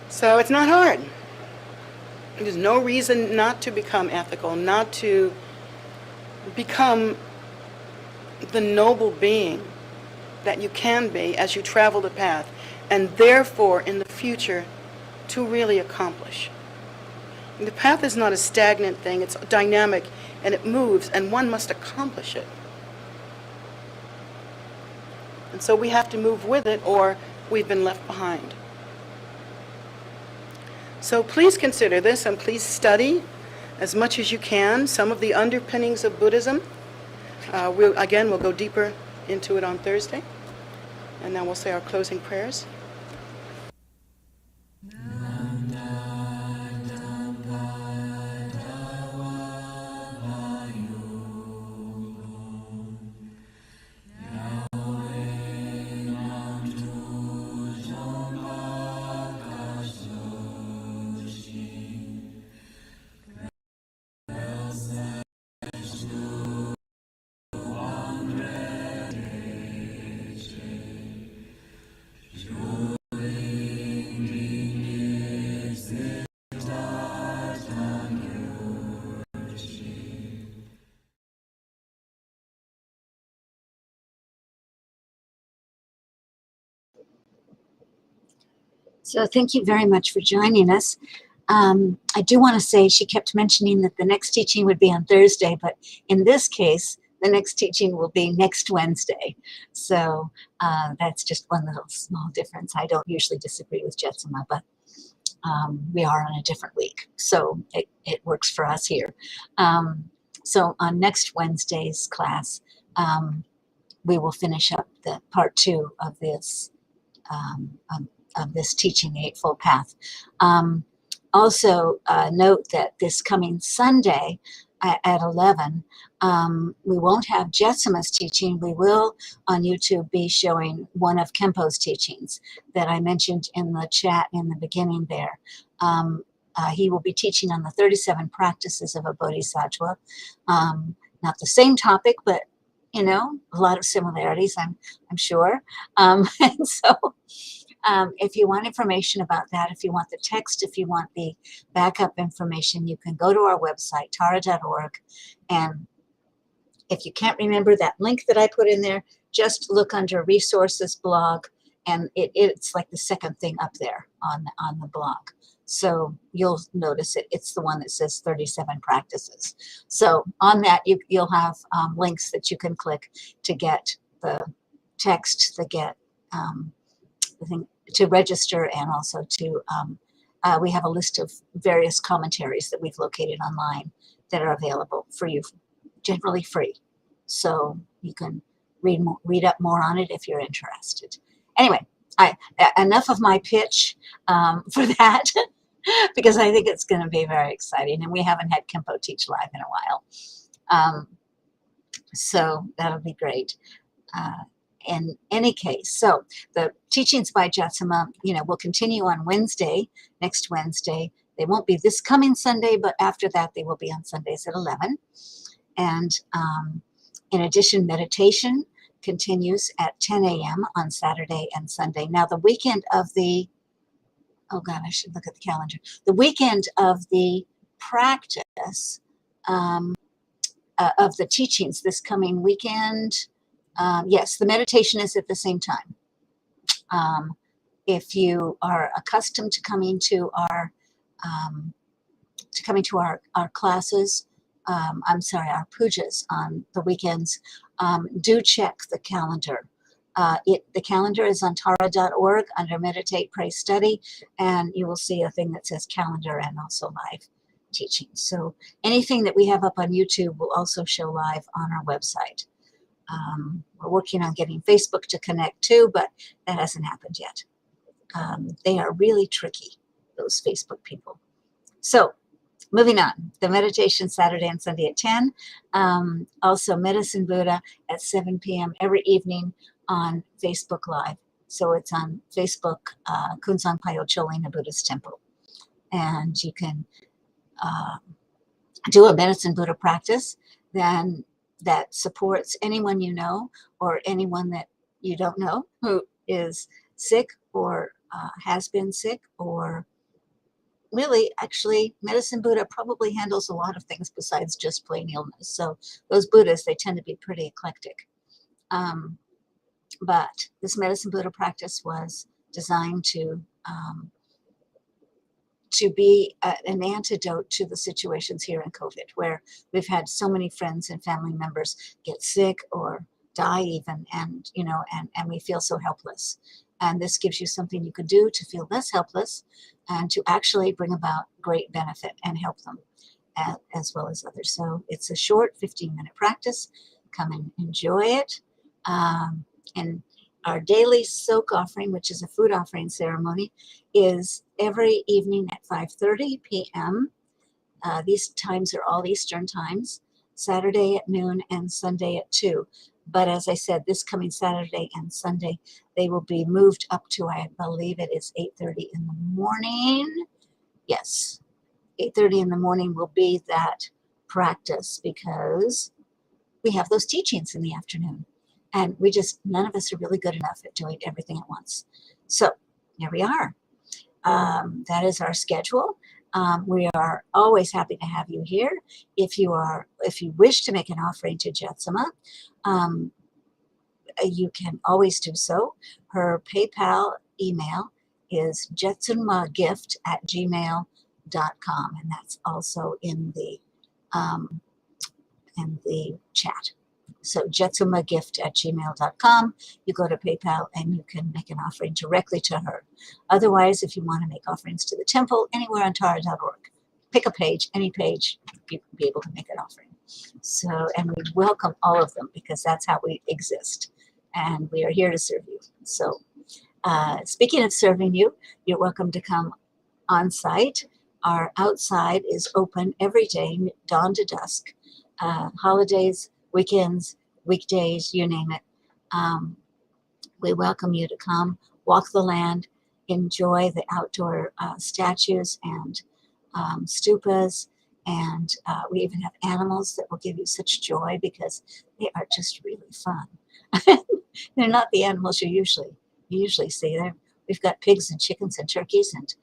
So it's not hard. There's no reason not to become ethical, not to become the noble being that you can be as you travel the path, and therefore in the future to really accomplish. And the path is not a stagnant thing, it's dynamic and it moves, and one must accomplish it. And so we have to move with it, or we've been left behind. So please consider this, and please study as much as you can some of the underpinnings of Buddhism. We'll go deeper into it on Thursday, and then we'll say our closing prayers. So thank you very much for joining us. I do want to say she kept mentioning that the next teaching would be on Thursday, but in this case, the next teaching will be next Wednesday. So that's just one little small difference. I don't usually disagree with Jetsunma, but we are on a different week. So it works for us here. So on next Wednesday's class, we will finish up the part 2 of this teaching, the Eightfold Path. Also, note that this coming Sunday, at 11. We won't have Jetsunma's teaching. We will on YouTube be showing one of Kempo's teachings that I mentioned in the chat in the beginning there. He will be teaching on the 37 practices of a bodhisattva. Not the same topic, but you know, a lot of similarities, I'm sure. And so if you want information about that, if you want the text, if you want the backup information, you can go to our website, tara.org. And if you can't remember that link that I put in there, just look under resources blog, and it's like the second thing up there on the blog. So you'll notice it. It's the one that says 37 practices. So on that, you'll have links that you can click to get the text, to get the thing, to register, and also to, we have a list of various commentaries that we've located online that are available for you, generally free. So you can read up more on it if you're interested. Anyway, enough of my pitch for that. Because I think it's going to be very exciting, and we haven't had Kempo teach live in a while. So that'll be great. In any case, so the teachings by Jetsunma, you know, will continue on Wednesday, next Wednesday. They won't be this coming Sunday, but after that they will be on Sundays at 11. And in addition, meditation continues at 10 a.m. on Saturday and Sunday. Now, the weekend of the oh God, I should look at the calendar. The weekend of the practice of the teachings this coming weekend, yes, the meditation is at the same time. If you are accustomed to coming to our classes, our pujas on the weekends, do check the calendar. The calendar is on tara.org under Meditate, Pray, Study, and you will see a thing that says calendar and also live teaching. So anything that we have up on YouTube will also show live on our website. We're working on getting Facebook to connect too, but that hasn't happened yet. They are really tricky, those Facebook people. So moving on, the meditation Saturday and Sunday at 10. Also Medicine Buddha at 7 p.m. every evening on Facebook Live. So it's on Facebook, Kunzang Payo Choling, a Buddhist temple. And you can do a Medicine Buddha practice then that supports anyone you know or anyone that you don't know who is sick or has been sick, or really, actually, Medicine Buddha probably handles a lot of things besides just plain illness. So those Buddhists, they tend to be pretty eclectic. But this Medicine Buddha practice was designed to be an antidote to the situations here in COVID, where we've had so many friends and family members get sick or die even, and you know, and we feel so helpless. And this gives you something you could do to feel less helpless and to actually bring about great benefit and help them as well as others. So it's a short 15-minute practice. Come and enjoy it. And our daily soak offering, which is a food offering ceremony, is every evening at 5:30 p.m. These times are all Eastern times, Saturday at noon and Sunday at 2. But as I said, this coming Saturday and Sunday, they will be moved up to, I believe it is 8:30 in the morning. Yes, 8:30 in the morning will be that practice, because we have those teachings in the afternoon. And none of us are really good enough at doing everything at once. So here we are. That is our schedule. We are always happy to have you here. If you wish to make an offering to Jetsunma, you can always do so. Her PayPal email is jetsunmagift@gmail.com, and that's also in the chat. So jetsunmagift@gmail.com. You go to PayPal and you can make an offering directly to her. Otherwise, if you want to make offerings to the temple, anywhere on tara.org, pick a page, any page, you can be able to make an offering. So, and we welcome all of them, because that's how we exist. And we are here to serve you. So speaking of serving you, you're welcome to come on site Our outside is open every day, dawn to dusk, holidays, weekends, weekdays, you name it. We welcome you to come, walk the land, enjoy the outdoor statues and stupas, and we even have animals that will give you such joy because they are just really fun. They're not the animals you usually see. We've got pigs and chickens and turkeys and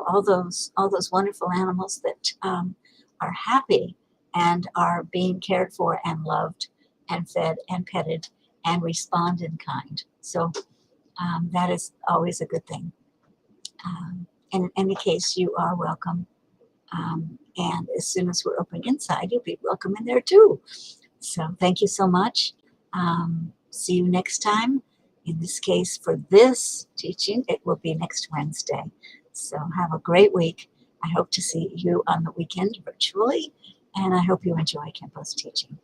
all those wonderful animals that are happy and are being cared for and loved and fed and petted and respond in kind. So that is always a good thing. And in any case, you are welcome. And as soon as we're open inside, you'll be welcome in there too. So thank you so much. See you next time. In this case, for this teaching, it will be next Wednesday. So have a great week. I hope to see you on the weekend virtually, and I hope you enjoy Kempo's teaching.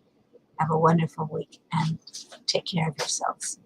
Have a wonderful week and take care of yourselves.